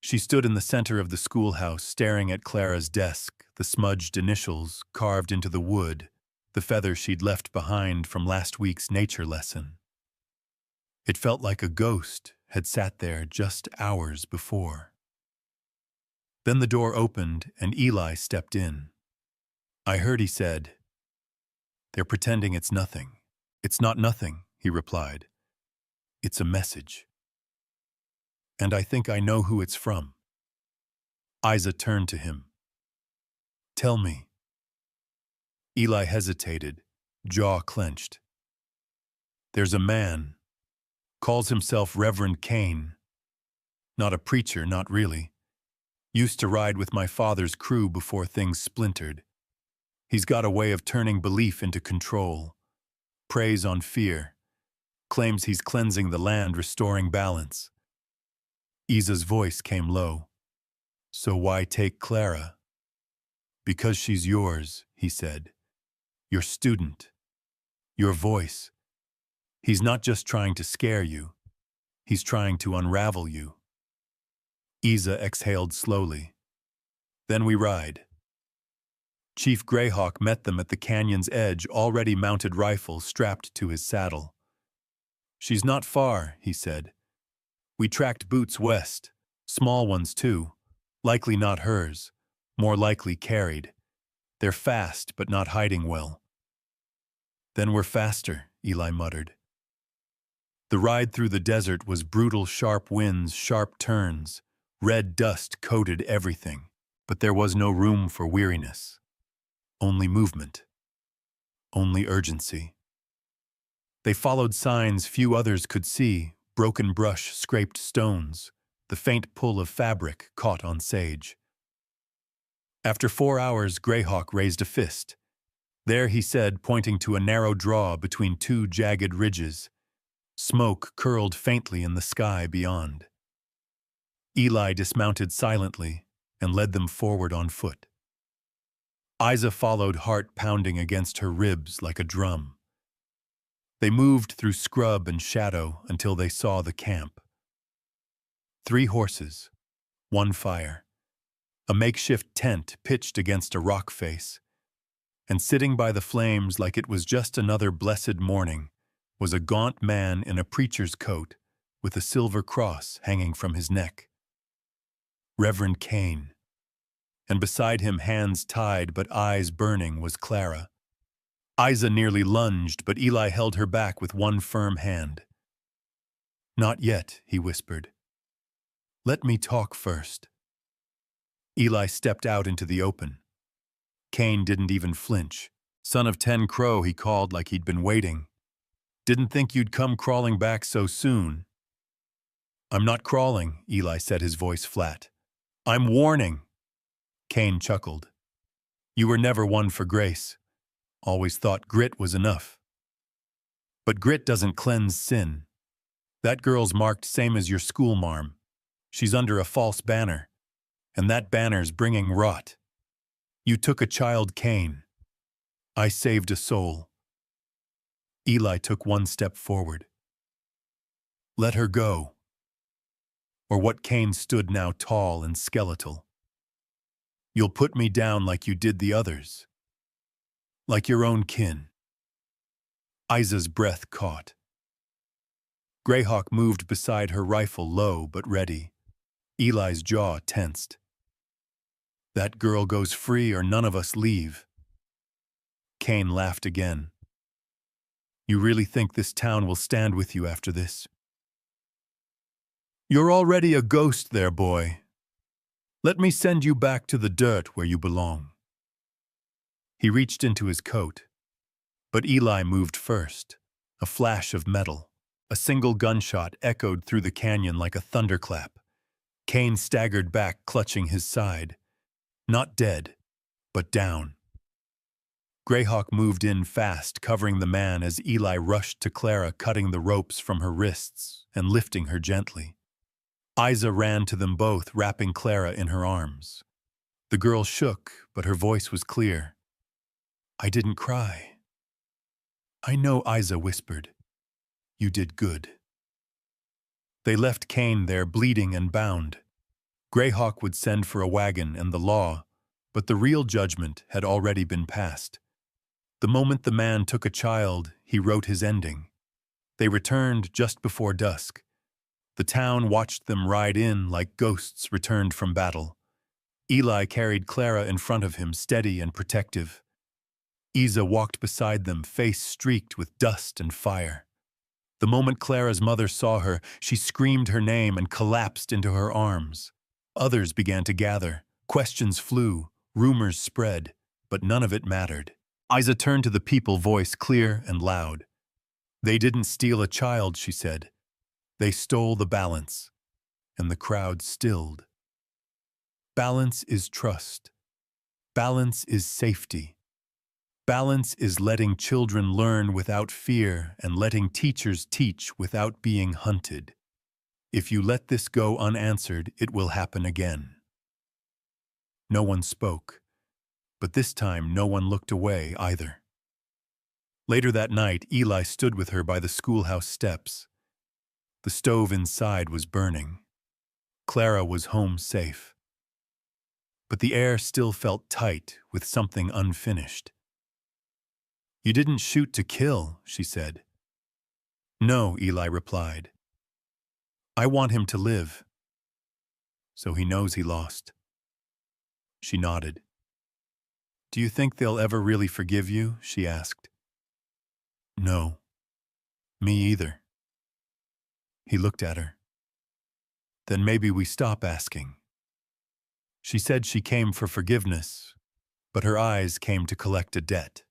She stood in the center of the schoolhouse, staring at Clara's desk, the smudged initials carved into the wood, the feather she'd left behind from last week's nature lesson. It felt like a ghost had sat there just hours before. Then the door opened and Eli stepped in. "I heard," he said. "They're pretending it's nothing." "It's not nothing," he replied. "It's a message. And I think I know who it's from." Isa turned to him. "Tell me." Eli hesitated, jaw clenched. "There's a man. Calls himself Reverend Kane. Not a preacher, not really. Used to ride with my father's crew before things splintered. He's got a way of turning belief into control. Preys on fear. Claims he's cleansing the land, restoring balance." Isa's voice came low. "So why take Clara?" "Because she's yours," he said. "Your student. Your voice. He's not just trying to scare you. He's trying to unravel you." Isa exhaled slowly. "Then we ride." Chief Greyhawk met them at the canyon's edge, already mounted rifle strapped to his saddle. "She's not far," he said. "We tracked boots west, small ones too. Likely not hers, more likely carried. They're fast, but not hiding well." "Then we're faster," Eli muttered. The ride through the desert was brutal, sharp winds, sharp turns. Red dust coated everything, but there was no room for weariness. Only movement. Only urgency. They followed signs few others could see, broken brush, scraped stones, the faint pull of fabric caught on sage. After 4 hours, Greyhawk raised a fist. "There," he said, pointing to a narrow draw between two jagged ridges. Smoke curled faintly in the sky beyond. Eli dismounted silently and led them forward on foot. Isa followed, heart pounding against her ribs like a drum. They moved through scrub and shadow until they saw the camp. 3 horses, 1 fire, a makeshift tent pitched against a rock face, and sitting by the flames like it was just another blessed morning was a gaunt man in a preacher's coat with a silver cross hanging from his neck. Reverend Kane. And beside him, hands tied but eyes burning, was Clara. Isa nearly lunged, but Eli held her back with one firm hand. "Not yet," he whispered. "Let me talk first." Eli stepped out into the open. Kane didn't even flinch. "Son of 10 Crow," he called like he'd been waiting. "Didn't think you'd come crawling back so soon." "I'm not crawling," Eli said, his voice flat. "I'm warning." Kane chuckled. "You were never one for grace. Always thought grit was enough. But grit doesn't cleanse sin. That girl's marked same as your school marm. She's under a false banner. And that banner's bringing rot. You took a child, Kane. I saved a soul." Eli took one step forward. Let her go. Or what Cain stood now tall and skeletal. You'll put me down like you did the others. Like your own kin. Isa's breath caught. Greyhawk moved beside her rifle low but ready. Eli's jaw tensed. That girl goes free or none of us leave. Cain laughed again. You really think this town will stand with you after this? You're already a ghost there, boy. Let me send you back to the dirt where you belong. He reached into his coat, but Eli moved first. A flash of metal. A single gunshot echoed through the canyon like a thunderclap. Cain staggered back, clutching his side. Not dead, but down. Greyhawk moved in fast, covering the man as Eli rushed to Clara, cutting the ropes from her wrists and lifting her gently. Isa ran to them both, wrapping Clara in her arms. The girl shook, but her voice was clear. I didn't cry. I know, Isa whispered. You did good. They left Cain there, bleeding and bound. Greyhawk would send for a wagon and the law, but the real judgment had already been passed. The moment the man took a child, he wrote his ending. They returned just before dusk. The town watched them ride in like ghosts returned from battle. Eli carried Clara in front of him, steady and protective. Isa walked beside them, face streaked with dust and fire. The moment Clara's mother saw her, she screamed her name and collapsed into her arms. Others began to gather. Questions flew, rumors spread, but none of it mattered. Isa turned to the people, voice clear and loud. They didn't steal a child, she said. They stole the balance, and the crowd stilled. Balance is trust. Balance is safety. Balance is letting children learn without fear and letting teachers teach without being hunted. If you let this go unanswered, it will happen again. No one spoke, but this time no one looked away either. Later that night, Eli stood with her by the schoolhouse steps. The stove inside was burning. Clara was home safe. But the air still felt tight with something unfinished. You didn't shoot to kill, she said. No, Eli replied. I want him to live. So he knows he lost. She nodded. Do you think they'll ever really forgive you? She asked. No. Me either. He looked at her. Then maybe we stop asking. She said she came for forgiveness, but her eyes came to collect a debt.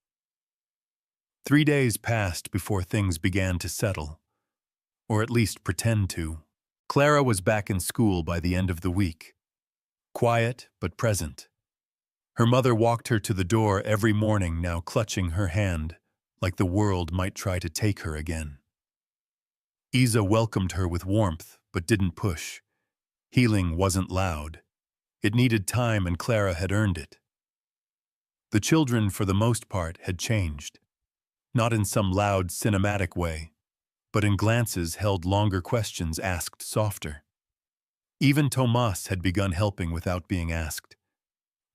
3 days passed before things began to settle, or at least pretend to. Clara was back in school by the end of the week. Quiet but present. Her mother walked her to the door every morning, now clutching her hand, like the world might try to take her again. Isa welcomed her with warmth, but didn't push. Healing wasn't loud. It needed time, and Clara had earned it. The children, for the most part, had changed. Not in some loud, cinematic way, but in glances held, longer questions asked softer. Even Tomas had begun helping without being asked.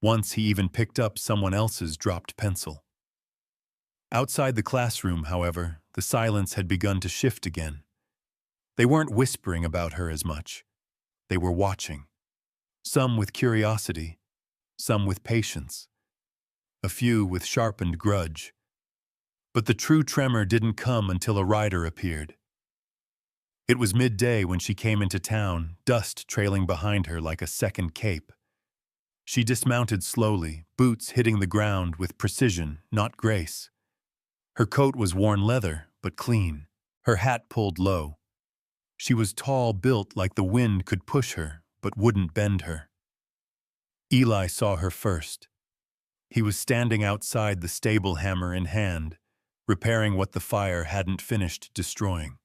Once he even picked up someone else's dropped pencil. Outside the classroom, however, the silence had begun to shift again. They weren't whispering about her as much. They were watching. Some with curiosity, some with patience, a few with sharpened grudge. But the true tremor didn't come until a rider appeared. It was midday when she came into town, dust trailing behind her like a second cape. She dismounted slowly, boots hitting the ground with precision, not grace. Her coat was worn leather, but clean, her hat pulled low. She was tall, built like the wind could push her, but wouldn't bend her. Eli saw her first. He was standing outside the stable, hammer in hand, repairing what the fire hadn't finished destroying.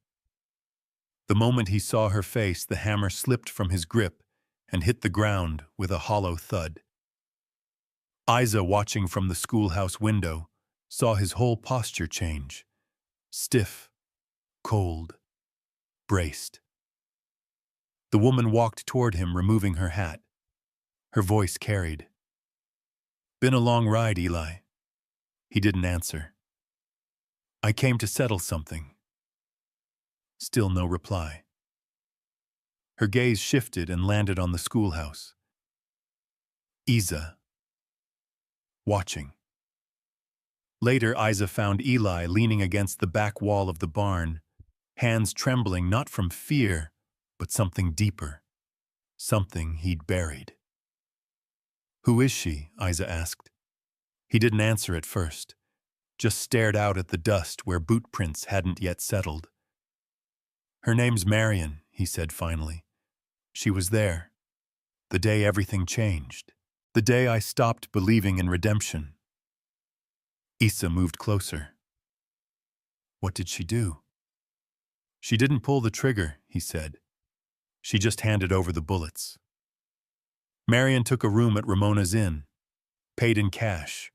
The moment he saw her face, the hammer slipped from his grip and hit the ground with a hollow thud. Isa, watching from the schoolhouse window, saw his whole posture change. stiff, cold, braced. The woman walked toward him, removing her hat. Her voice carried. "Been a long ride, Eli." He didn't answer. "I came to settle something." Still no reply. Her gaze shifted and landed on the schoolhouse. Isa. Watching. Later, Isa found Eli leaning against the back wall of the barn, hands trembling not from fear, but something deeper, something he'd buried. "Who is she?" Isa asked. He didn't answer at first, just stared out at the dust where boot prints hadn't yet settled. "Her name's Marion," he said finally. "She was there. The day everything changed. The day I stopped believing in redemption." Isa moved closer. "What did she do?" "She didn't pull the trigger," he said. "She just handed over the bullets. Marion took a room at Ramona's Inn, paid in cash,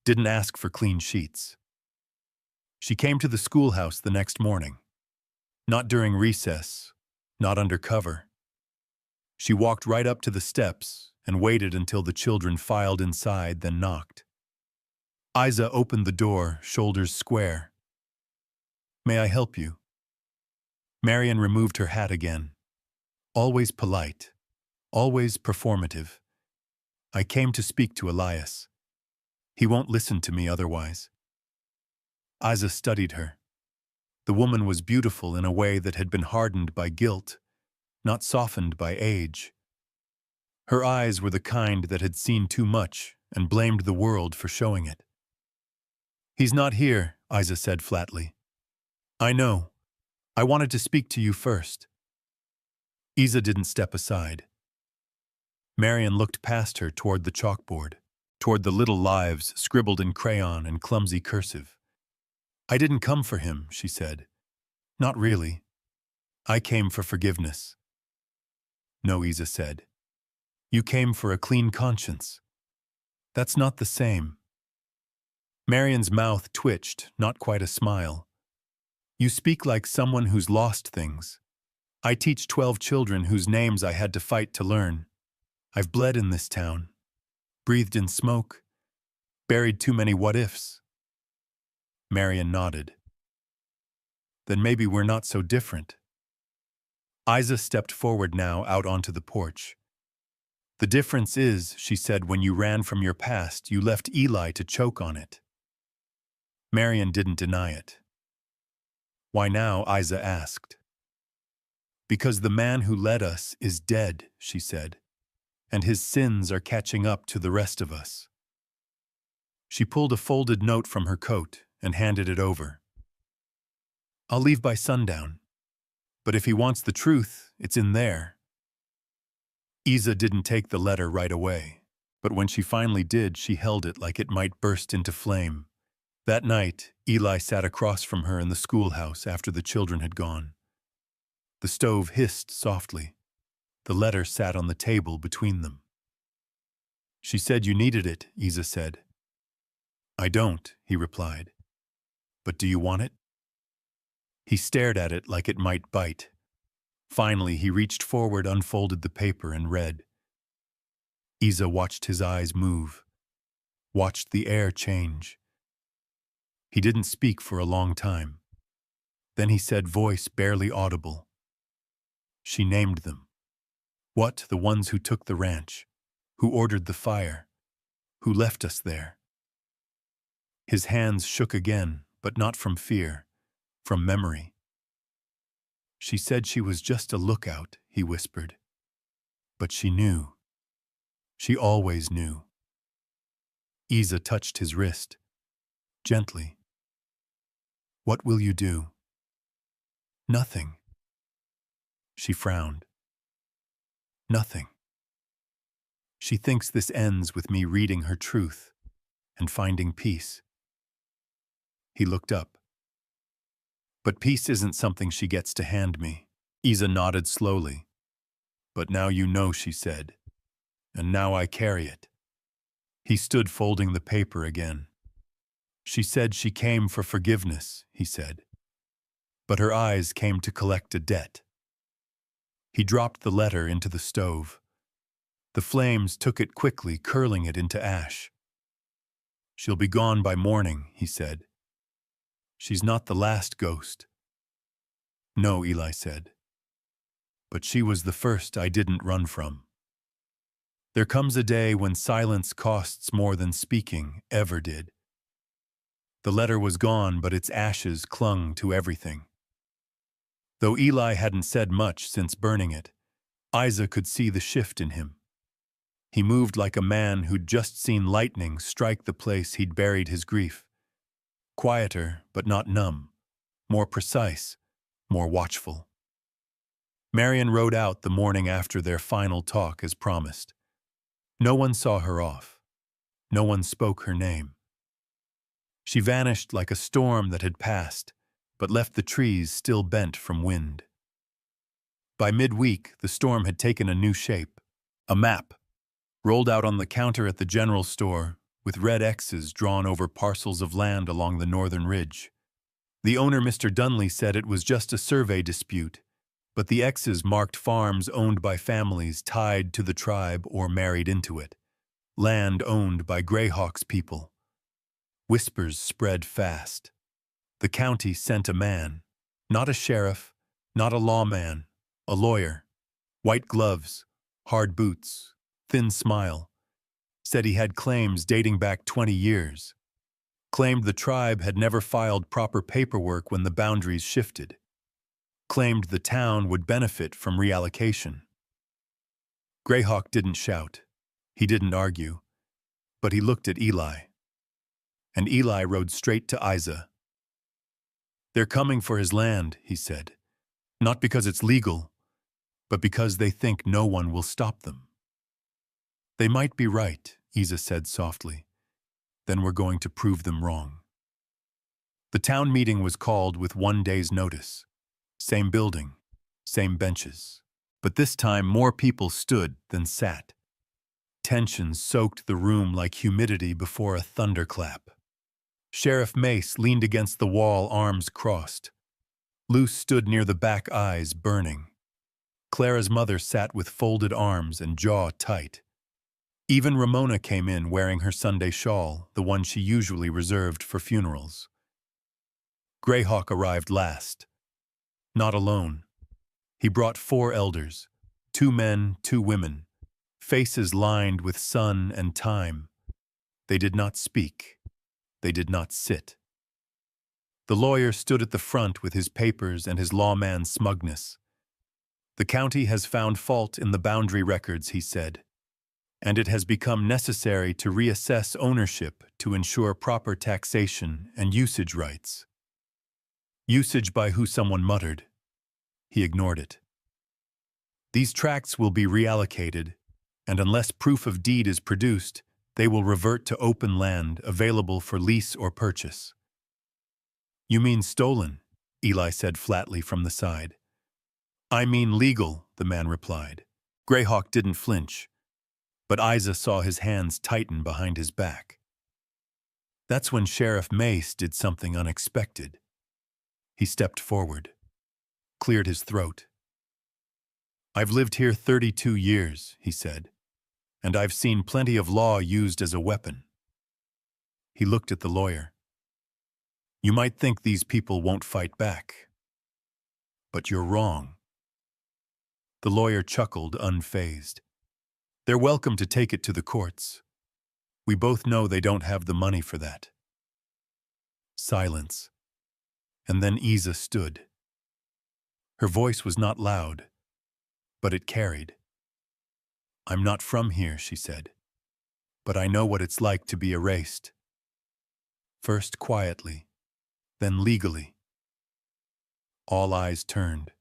didn't ask for clean sheets. She came to the schoolhouse the next morning. Not during recess, not under cover. She walked right up to the steps and waited until the children filed inside, then knocked. Isa opened the door, shoulders square. "May I help you?" Marion removed her hat again. Always polite, always performative. "I came to speak to Elias. He won't listen to me otherwise." Isa studied her. The woman was beautiful in a way that had been hardened by guilt, not softened by age. Her eyes were the kind that had seen too much and blamed the world for showing it. "He's not here," Isa said flatly. "I know. I wanted to speak to you first." Isa didn't step aside. Marion looked past her toward the chalkboard, toward the little lives scribbled in crayon and clumsy cursive. "I didn't come for him," she said. "Not really. I came for forgiveness." "No," Isa said. "You came for a clean conscience. That's not the same." Marion's mouth twitched, not quite a smile. "You speak like someone who's lost things. I teach 12 children whose names I had to fight to learn. I've bled in this town, breathed in smoke, buried too many what-ifs." Marion nodded. "Then maybe we're not so different." Isa stepped forward now out onto the porch. "The difference is," she said, "when you ran from your past, you left Eli to choke on it." Marion didn't deny it. "Why now?" Isa asked. "Because the man who led us is dead," she said, "and his sins are catching up to the rest of us." She pulled a folded note from her coat and handed it over. "I'll leave by sundown. But if he wants the truth, it's in there." Isa didn't take the letter right away, but when she finally did, she held it like it might burst into flame. That night, Eli sat across from her in the schoolhouse after the children had gone. The stove hissed softly. The letter sat on the table between them. "She said you needed it," Isa said. "I don't," he replied. "But do you want it?" He stared at it like it might bite. Finally, he reached forward, unfolded the paper, and read. Isa watched his eyes move, watched the air change. He didn't speak for a long time. Then he said, voice barely audible. She named them. "What, the ones who took the ranch, who ordered the fire, who left us there?" His hands shook again, but not from fear, from memory. "She said she was just a lookout," he whispered. "But she knew. She always knew." Isa touched his wrist, gently. "What will you do?" "Nothing." She frowned. "Nothing. She thinks this ends with me reading her truth and finding peace." He looked up. "But peace isn't something she gets to hand me." Isa nodded slowly. "But now you know," she said, "and now I carry it." He stood folding the paper again. She said she came for forgiveness, he said, but her eyes came to collect a debt. He dropped the letter into the stove. The flames took it quickly, curling it into ash. She'll be gone by morning, he said. She's not the last ghost. No, Eli said. But she was the first I didn't run from. There comes a day when silence costs more than speaking ever did. The letter was gone, but its ashes clung to everything. Though Eli hadn't said much since burning it, Isa could see the shift in him. He moved like a man who'd just seen lightning strike the place he'd buried his grief. Quieter, but not numb. More precise, more watchful. Marion rode out the morning after their final talk as promised. No one saw her off. No one spoke her name. She vanished like a storm that had passed, but left the trees still bent from wind. By midweek, the storm had taken a new shape. A map, rolled out on the counter at the general store, with red X's drawn over parcels of land along the northern ridge. The owner, Mr. Dunley, said it was just a survey dispute, but the X's marked farms owned by families tied to the tribe or married into it, land owned by Greyhawk's people. Whispers spread fast. The county sent a man, not a sheriff, not a lawman, a lawyer. White gloves, hard boots, thin smile. Said he had claims dating back 20 years. Claimed the tribe had never filed proper paperwork when the boundaries shifted. Claimed the town would benefit from reallocation. Greyhawk didn't shout. He didn't argue. But he looked at Eli. And Eli rode straight to Isa. They're coming for his land, he said. Not because it's legal, but because they think no one will stop them. They might be right, Isa said softly. Then we're going to prove them wrong. The town meeting was called with one day's notice. Same building, same benches. But this time more people stood than sat. Tension soaked the room like humidity before a thunderclap. Sheriff Mace leaned against the wall, arms crossed. Luce stood near the back, eyes burning. Clara's mother sat with folded arms and jaw tight. Even Ramona came in wearing her Sunday shawl, the one she usually reserved for funerals. Greyhawk arrived last. Not alone. He brought 4 elders, 2 men, 2 women, faces lined with sun and time. They did not speak. They did not sit. The lawyer stood at the front with his papers and his lawman's smugness. The county has found fault in the boundary records, he said, and it has become necessary to reassess ownership to ensure proper taxation and usage rights. Usage by who, someone muttered. He ignored it. These tracts will be reallocated, and unless proof of deed is produced, they will revert to open land available for lease or purchase. You mean stolen, Eli said flatly from the side. I mean legal, the man replied. Greyhawk didn't flinch, but Isa saw his hands tighten behind his back. That's when Sheriff Mace did something unexpected. He stepped forward, cleared his throat. I've lived here 32 years, he said, and I've seen plenty of law used as a weapon. He looked at the lawyer. You might think these people won't fight back, but you're wrong. The lawyer chuckled, unfazed. They're welcome to take it to the courts. We both know they don't have the money for that. Silence. And then Isa stood. Her voice was not loud, but it carried. I'm not from here, she said, but I know what it's like to be erased. First quietly, then legally. All eyes turned.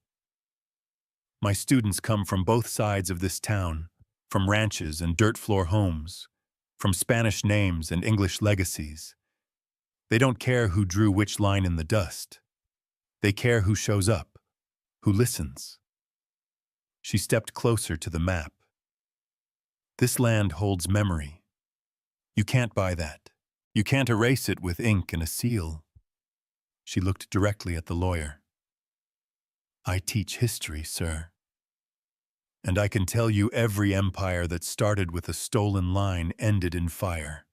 My students come from both sides of this town, from ranches and dirt floor homes, from Spanish names and English legacies. They don't care who drew which line in the dust. They care who shows up, who listens. She stepped closer to the map. This land holds memory. You can't buy that. You can't erase it with ink and a seal. She looked directly at the lawyer. I teach history, sir. And I can tell you every empire that started with a stolen line ended in fire.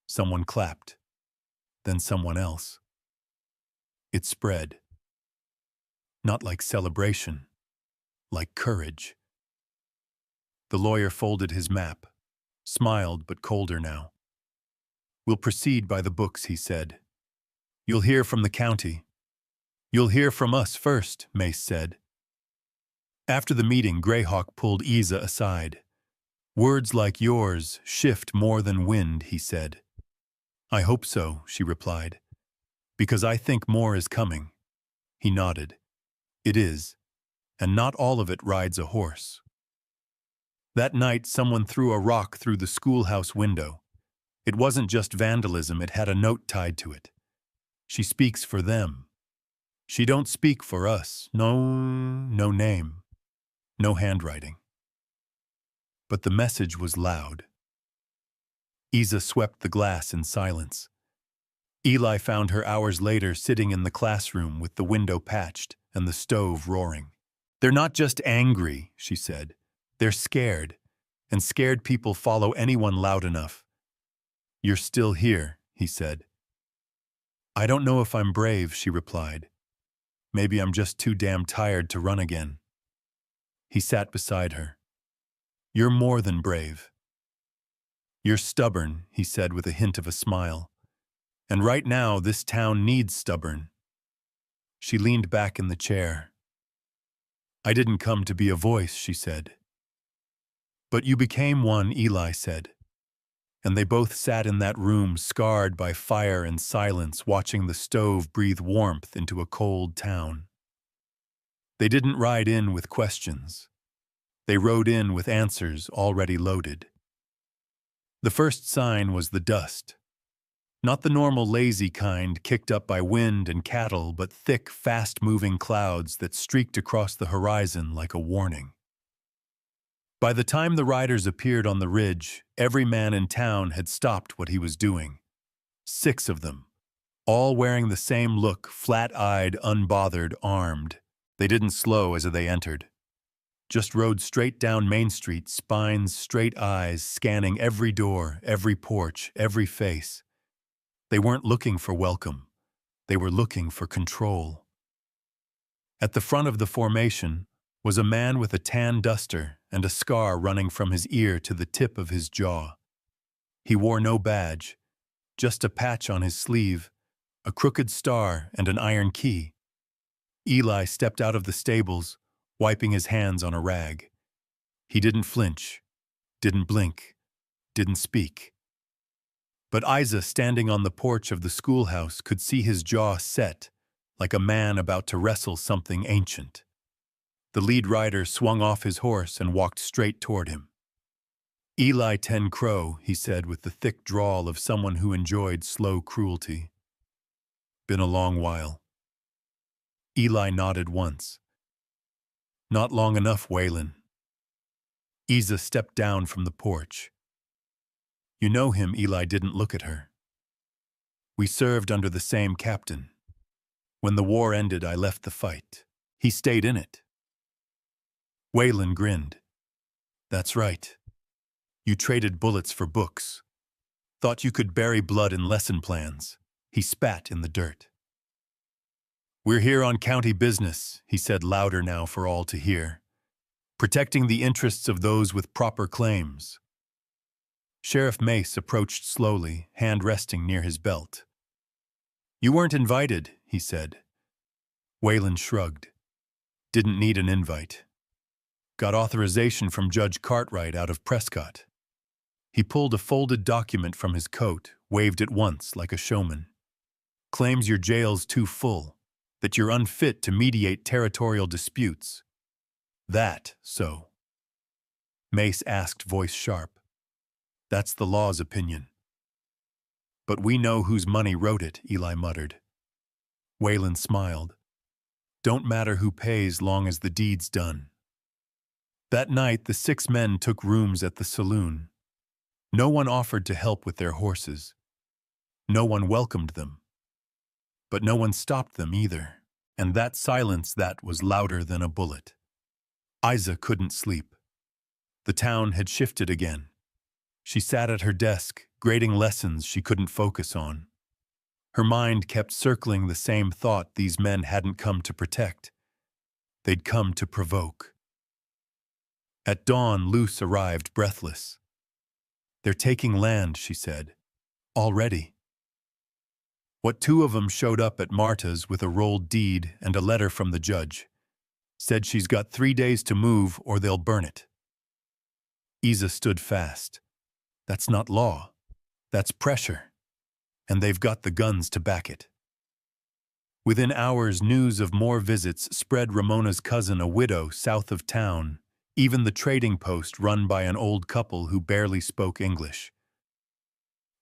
Someone clapped, then someone else. It spread. Not like celebration, like courage. The lawyer folded his map, smiled but colder now. We'll proceed by the books, he said. You'll hear from the county. You'll hear from us first, Mace said. After the meeting, Greyhawk pulled Isa aside. Words like yours shift more than wind, he said. I hope so, she replied. Because I think more is coming. He nodded. It is, and not all of it rides a horse. That night, someone threw a rock through the schoolhouse window. It wasn't just vandalism, it had a note tied to it. She speaks for them. She don't speak for us. No name. No handwriting. But the message was loud. Isa swept the glass in silence. Eli found her hours later sitting in the classroom with the window patched and the stove roaring. They're not just angry, she said. They're scared, and scared people follow anyone loud enough. You're still here, he said. I don't know if I'm brave, she replied. Maybe I'm just too damn tired to run again. He sat beside her. You're more than brave. You're stubborn, he said with a hint of a smile. And right now, this town needs stubborn. She leaned back in the chair. I didn't come to be a voice, she said. But you became one, Eli said. And they both sat in that room, scarred by fire and silence, watching the stove breathe warmth into a cold town. They didn't ride in with questions. They rode in with answers already loaded. The first sign was the dust. Not the normal lazy kind kicked up by wind and cattle, but thick, fast-moving clouds that streaked across the horizon like a warning. By the time the riders appeared on the ridge, every man in town had stopped what he was doing. 6 of them, all wearing the same look, flat-eyed, unbothered, armed. They didn't slow as they entered. Just rode straight down Main Street, spines, straight eyes, scanning every door, every porch, every face. They weren't looking for welcome. They were looking for control. At the front of the formation was a man with a tan duster and a scar running from his ear to the tip of his jaw. He wore no badge, just a patch on his sleeve, a crooked star and an iron key. Eli stepped out of the stables, wiping his hands on a rag. He didn't flinch, didn't blink, didn't speak. But Isa, standing on the porch of the schoolhouse, could see his jaw set, like a man about to wrestle something ancient. The lead rider swung off his horse and walked straight toward him. Eli Ten Crow, he said with the thick drawl of someone who enjoyed slow cruelty. Been a long while. Eli nodded once. Not long enough, Waylon. Isa stepped down from the porch. You know him, Eli didn't look at her. We served under the same captain. When the war ended, I left the fight. He stayed in it. Waylon grinned. That's right. You traded bullets for books. Thought you could bury blood in lesson plans. He spat in the dirt. We're here on county business, he said louder now for all to hear. Protecting the interests of those with proper claims. Sheriff Mace approached slowly, hand resting near his belt. You weren't invited, he said. Waylon shrugged. Didn't need an invite. Got authorization from Judge Cartwright out of Prescott. He pulled a folded document from his coat, waved it once like a showman. Claims your jail's too full, that you're unfit to mediate territorial disputes. That so? Mace asked, voice sharp. That's the law's opinion. But we know whose money wrote it, Eli muttered. Waylon smiled. Don't matter who pays long as the deed's done. That night, the 6 men took rooms at the saloon. No one offered to help with their horses. No one welcomed them. But no one stopped them either, and that silence that was louder than a bullet. Isa couldn't sleep. The town had shifted again. She sat at her desk, grading lessons she couldn't focus on. Her mind kept circling the same thought: these men hadn't come to protect. They'd come to provoke. At dawn, Luce arrived breathless. "They're taking land," she said. "Already." What, two of them showed up at Marta's with a rolled deed and a letter from the judge. Said she's got 3 days to move or they'll burn it. Isa stood fast. That's not law. That's pressure. And they've got the guns to back it. Within hours, news of more visits spread. Ramona's cousin, a widow south of town, even the trading post run by an old couple who barely spoke English.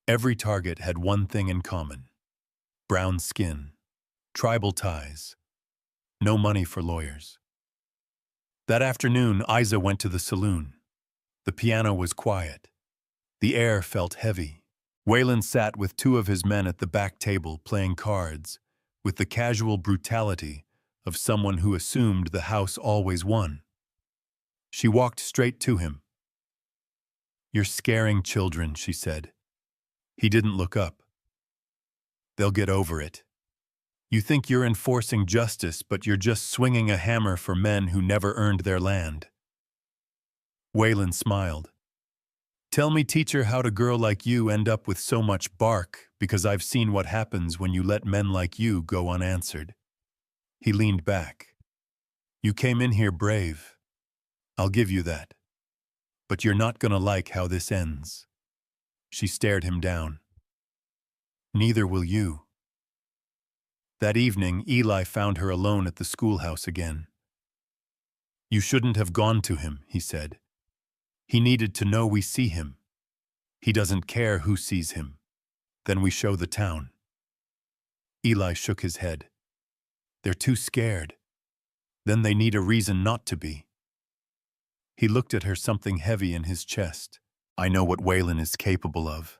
Every target had one thing in common: brown skin, tribal ties, no money for lawyers. That afternoon, Isa went to the saloon. The piano was quiet. The air felt heavy. Waylon sat with 2 of his men at the back table playing cards, with the casual brutality of someone who assumed the house always won. She walked straight to him. "You're scaring children," she said. He didn't look up. "They'll get over it. You think you're enforcing justice, but you're just swinging a hammer for men who never earned their land." Waylon smiled. "Tell me, teacher, how'd a girl like you end up with so much bark, because I've seen what happens when you let men like you go unanswered." He leaned back. "You came in here brave. I'll give you that. But you're not gonna like how this ends." She stared him down. "Neither will you." That evening, Eli found her alone at the schoolhouse again. "You shouldn't have gone to him," he said. "He needed to know we see him. He doesn't care who sees him. Then we show the town." Eli shook his head. "They're too scared. Then they need a reason not to be." He looked at her, something heavy in his chest. "I know what Waylon is capable of."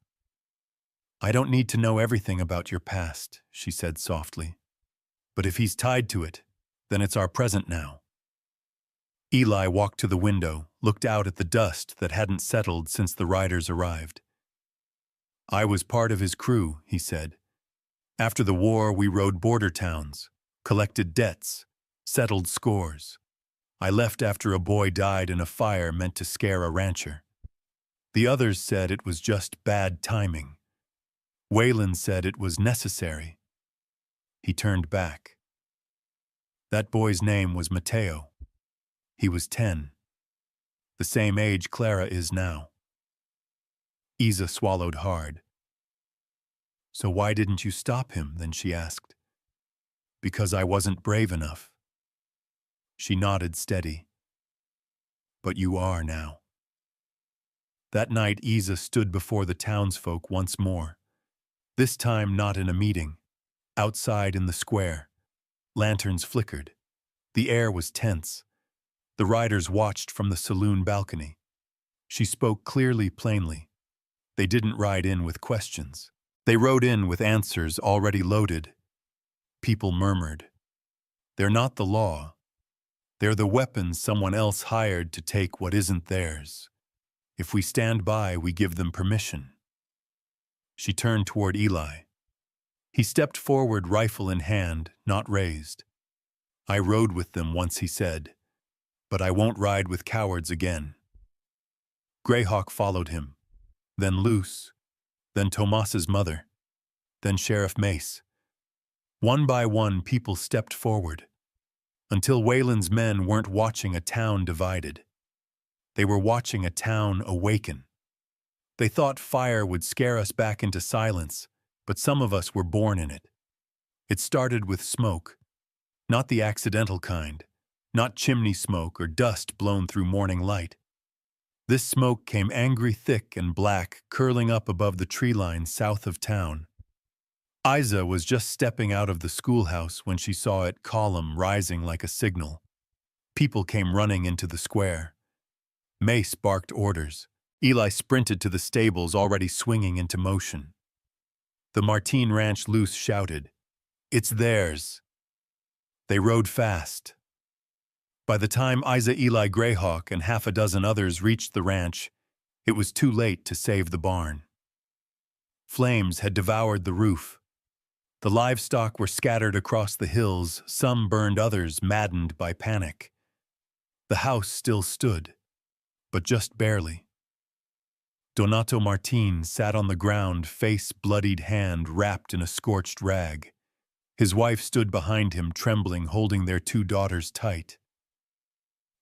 "I don't need to know everything about your past," she said softly. "But if he's tied to it, then it's our present now." Eli walked to the window, looked out at the dust that hadn't settled since the riders arrived. "I was part of his crew," he said. "After the war, we rode border towns, collected debts, settled scores. I left after a boy died in a fire meant to scare a rancher. The others said it was just bad timing. Waylon said it was necessary." He turned back. That boy's name was Mateo. He was 10. The same age Clara is now. Isa swallowed hard. "So why didn't you stop him?" then she asked. "Because I wasn't brave enough." She nodded steady. "But you are now." That night, Isa stood before the townsfolk once more. This time not in a meeting. Outside in the square. Lanterns flickered. The air was tense. The riders watched from the saloon balcony. She spoke clearly, plainly. They didn't ride in with questions. They rode in with answers already loaded. People murmured. "They're not the law. They're the weapons someone else hired to take what isn't theirs. If we stand by, we give them permission." She turned toward Eli. He stepped forward, rifle in hand, not raised. "I rode with them once," he said, "but I won't ride with cowards again." Greyhawk followed him, then Luce, then Tomas's mother, then Sheriff Mace. One by one, people stepped forward, until Waylon's men weren't watching a town divided. They were watching a town awaken. They thought fire would scare us back into silence, but some of us were born in it. It started with smoke, not the accidental kind, not chimney smoke or dust blown through morning light. This smoke came angry, thick and black, curling up above the tree line south of town. Isa was just stepping out of the schoolhouse when she saw it, column rising like a signal. People came running into the square. Mace barked orders. Eli sprinted to the stables, already swinging into motion. The Martin ranch loose shouted, "It's theirs!" They rode fast. By the time Isa Eli Greyhawk and half a dozen others reached the ranch, it was too late to save the barn. Flames had devoured the roof. The livestock were scattered across the hills, some burned, others maddened by panic. The house still stood, but just barely. Donato Martin sat on the ground, face bloodied, hand wrapped in a scorched rag. His wife stood behind him, trembling, holding their 2 daughters tight.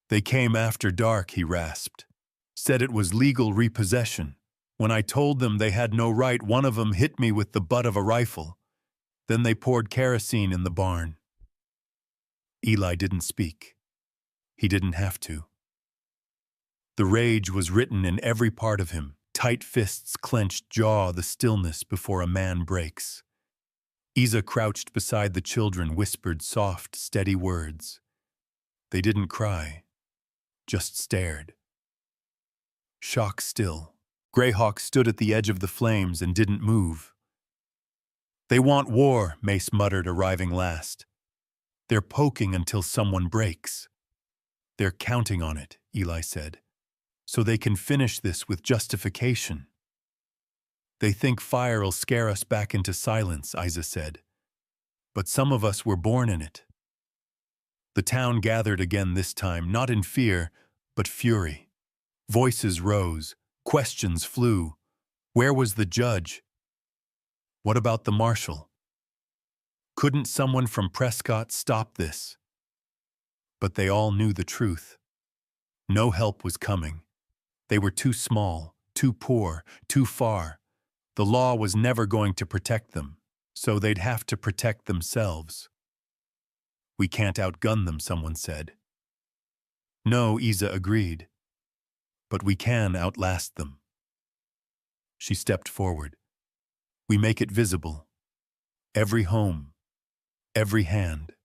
"They came after dark," he rasped. "Said it was legal repossession. When I told them they had no right, one of them hit me with the butt of a rifle. Then they poured kerosene in the barn." Eli didn't speak. He didn't have to. The rage was written in every part of him, tight fists, clenched jaw, the stillness before a man breaks. Isa crouched beside the children, whispered soft, steady words. They didn't cry, just stared. Shock still. Greyhawk stood at the edge of the flames and didn't move. "They want war," Mace muttered, arriving last. "They're poking until someone breaks." "They're counting on it," Eli said, "so they can finish this with justification." "They think fire'll scare us back into silence," Isa said. "But some of us were born in it." The town gathered again, this time, not in fear, but fury. Voices rose, questions flew. Where was the judge? What about the marshal? Couldn't someone from Prescott stop this? But they all knew the truth. No help was coming. They were too small, too poor, too far. The law was never going to protect them, so they'd have to protect themselves. "We can't outgun them," someone said. "No," Isa agreed. "But we can outlast them." She stepped forward. "We make it visible. Every home, every hand.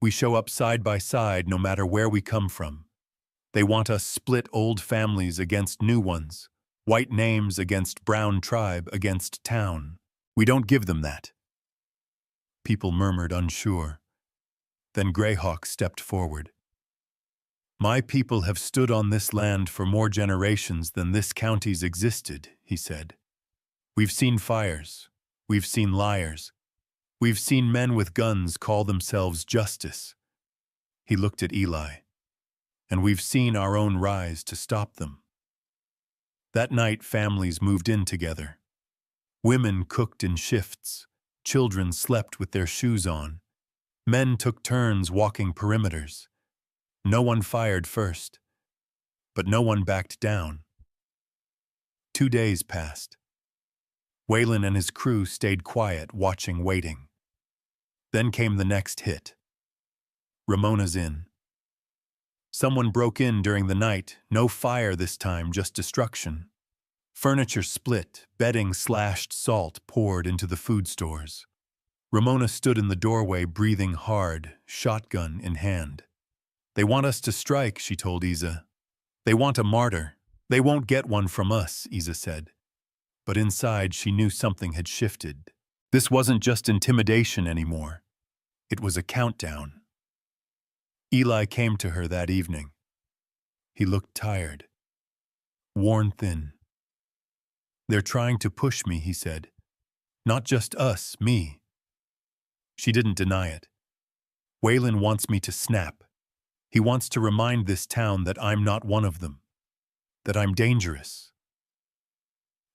We show up side by side no matter where we come from. They want us split, old families against new ones, white names against brown tribe, against town. We don't give them that." People murmured, unsure. Then Greyhawk stepped forward. "My people have stood on this land for more generations than this county's existed," he said. "We've seen fires. We've seen liars. We've seen men with guns call themselves justice." He looked at Eli. "And we've seen our own rise to stop them." That night, families moved in together. Women cooked in shifts. Children slept with their shoes on. Men took turns walking perimeters. No one fired first, but no one backed down. 2 days passed. Waylon and his crew stayed quiet, watching, waiting. Then came the next hit. Ramona's Inn. Someone broke in during the night. No fire this time, just destruction. Furniture split, bedding slashed, salt poured into the food stores. Ramona stood in the doorway, breathing hard, shotgun in hand. "They want us to strike," she told Isa. "They want a martyr. They won't get one from us," Isa said. But inside, she knew something had shifted. This wasn't just intimidation anymore. It was a countdown. Eli came to her that evening. He looked tired, worn thin. "They're trying to push me," he said. "Not just us, me." She didn't deny it. "Waylon wants me to snap. He wants to remind this town that I'm not one of them, that I'm dangerous."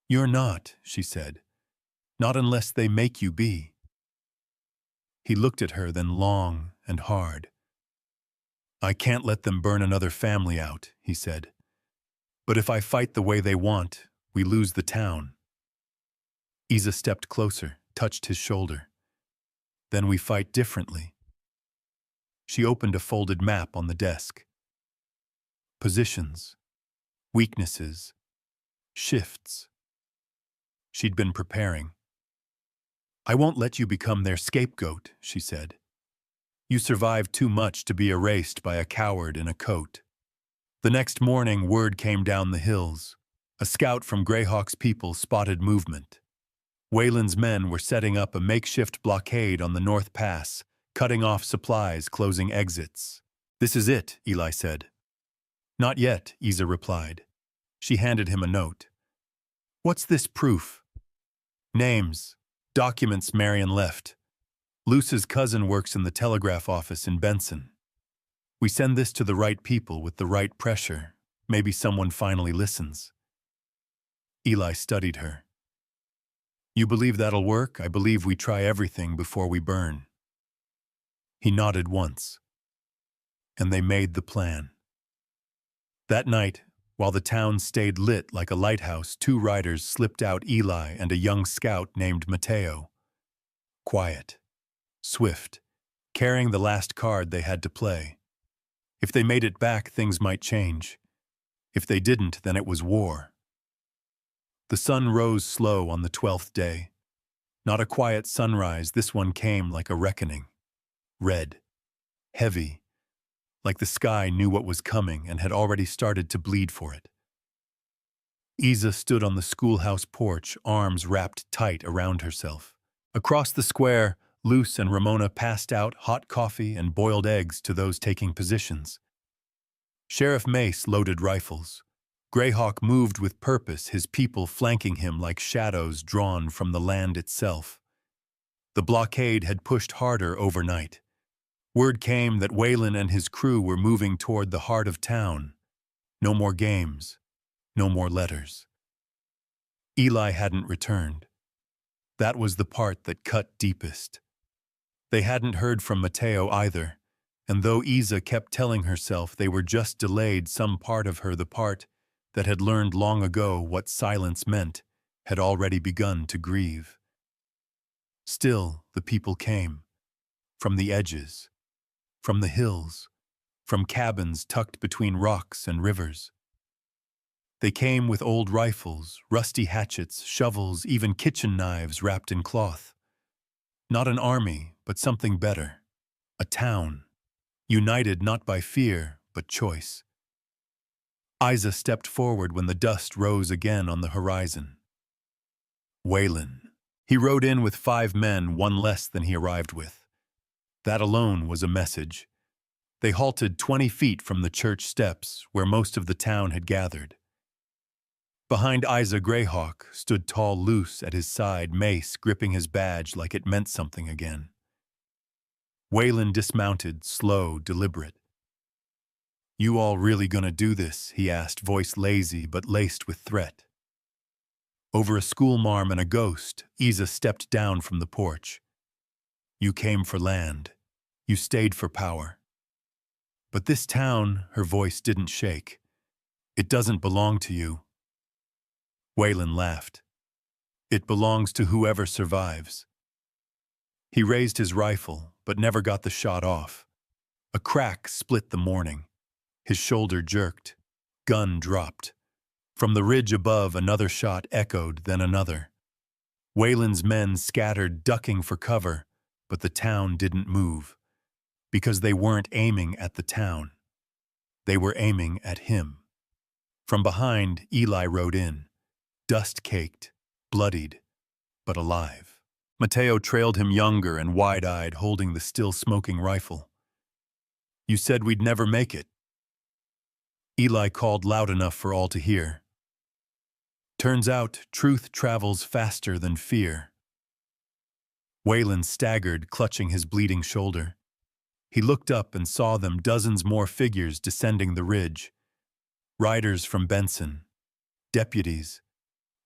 "You're not," she said. "Not unless they make you be." He looked at her, then long and hard. "I can't let them burn another family out," he said. "But if I fight the way they want, we lose the town." Isa stepped closer, touched his shoulder. "Then we fight differently." She opened a folded map on the desk. Positions, weaknesses, shifts. She'd been preparing. "I won't let you become their scapegoat," she said. "You survived too much to be erased by a coward in a coat." The next morning, word came down the hills. A scout from Greyhawk's people spotted movement. Wayland's men were setting up a makeshift blockade on the North Pass, cutting off supplies, closing exits. "This is it," Eli said. "Not yet," Isa replied. She handed him a note. "What's this proof?" "Names. Documents Marion left. Luce's cousin works in the telegraph office in Benson. We send this to the right people with the right pressure. Maybe someone finally listens." Eli studied her. "You believe that'll work? I believe we try everything before we burn." He nodded once. And they made the plan. That night, while the town stayed lit like a lighthouse, two riders slipped out, Eli and a young scout named Mateo. Quiet. Swift. Carrying the last card they had to play. If they made it back, things might change. If they didn't, then it was war. The sun rose slow on the 12th day. Not a quiet sunrise, this one came like a reckoning. Red. Heavy. Like the sky knew what was coming and had already started to bleed for it. Isa stood on the schoolhouse porch, arms wrapped tight around herself. Across the square, Luce and Ramona passed out hot coffee and boiled eggs to those taking positions. Sheriff Mace loaded rifles. Greyhawk moved with purpose, his people flanking him like shadows drawn from the land itself. The blockade had pushed harder overnight. Word came that Wayland and his crew were moving toward the heart of town. No more games. No more letters. Eli hadn't returned. That was the part that cut deepest. They hadn't heard from Mateo either, and though Isa kept telling herself they were just delayed, some part of her, the part that had learned long ago what silence meant, had already begun to grieve. Still, the people came. From the edges. From the hills. From cabins tucked between rocks and rivers. They came with old rifles, rusty hatchets, shovels, even kitchen knives wrapped in cloth. Not an army, but something better. A town. United not by fear, but choice. Isa stepped forward when the dust rose again on the horizon. Wayland. He rode in with 5 men, one less than he arrived with. That alone was a message. They halted 20 feet from the church steps, where most of the town had gathered. Behind Isa, Greyhawk stood tall Luce at his side, Mace gripping his badge like it meant something again. Wayland dismounted, slow, deliberate. "You all really gonna do this?" he asked, voice lazy but laced with threat. Over a schoolmarm and a ghost, Isa stepped down from the porch. "You came for land. You stayed for power. But this town," her voice didn't shake, "it doesn't belong to you." Wayland laughed. "It belongs to whoever survives." He raised his rifle, but never got the shot off. A crack split the morning. His shoulder jerked. Gun dropped. From the ridge above, another shot echoed, then another. Wayland's men scattered, ducking for cover, but the town didn't move. Because they weren't aiming at the town. They were aiming at him. From behind, Eli rode in. Dust-caked, bloodied, but alive. Mateo trailed him, younger and wide-eyed, holding the still-smoking rifle. "You said we'd never make it." Eli called loud enough for all to hear. "Turns out, truth travels faster than fear." Wayland staggered, clutching his bleeding shoulder. He looked up and saw them, dozens more figures descending the ridge. Riders from Benson. Deputies.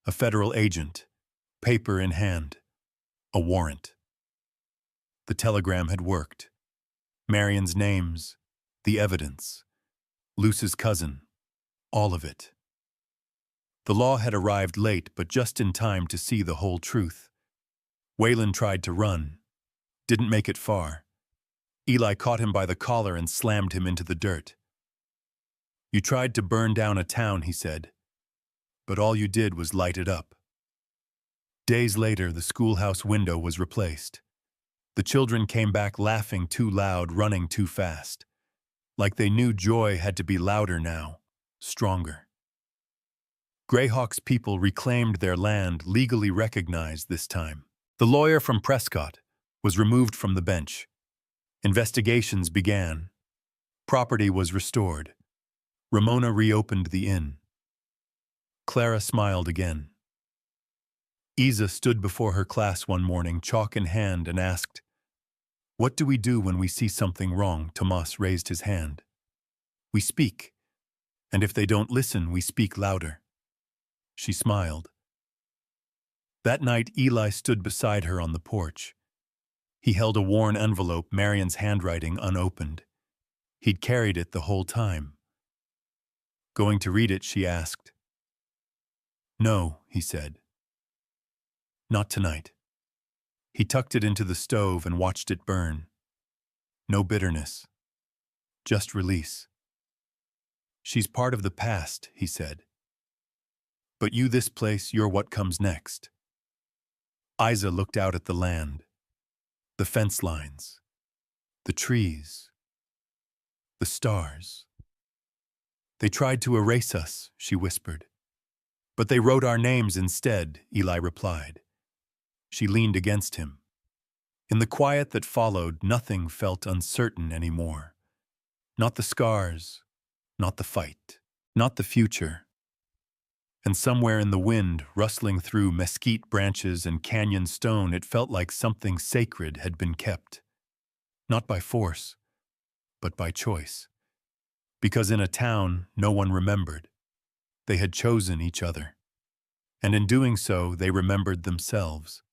A federal agent. Paper in hand. A warrant. The telegram had worked. Marion's names. The evidence. Luce's cousin. All of it. The law had arrived late, but just in time to see the whole truth. Wayland tried to run. Didn't make it far. Eli caught him by the collar and slammed him into the dirt. "You tried to burn down a town," he said, "but all you did was light it up." Days later, the schoolhouse window was replaced. The children came back laughing too loud, running too fast. Like they knew joy had to be louder now. stronger. Greyhawk's people reclaimed their land, legally recognized this time. The lawyer from Prescott was removed from the bench. Investigations began. Property was restored. Ramona reopened the inn. Clara smiled again. Isa stood before her class one morning, chalk in hand, and asked, "What do we do when we see something wrong?" Tomas raised his hand. "We speak. And if they don't listen, we speak louder." She smiled. That night, Eli stood beside her on the porch. He held a worn envelope, Marion's handwriting unopened. He'd carried it the whole time. "Going to read it?" she asked. "No," he said. "Not tonight." He tucked it into the stove and watched it burn. No bitterness. Just release. "She's part of the past," he said. "But you, this place, you're what comes next." Isa looked out at the land. The fence lines. The trees. The stars. "They tried to erase us," she whispered. "But they wrote our names instead," Eli replied. She leaned against him. In the quiet that followed, nothing felt uncertain anymore. Not the scars, not the fight, not the future. And somewhere in the wind, rustling through mesquite branches and canyon stone, it felt like something sacred had been kept. Not by force, but by choice. Because in a town, no one remembered. They had chosen each other. And in doing so, they remembered themselves.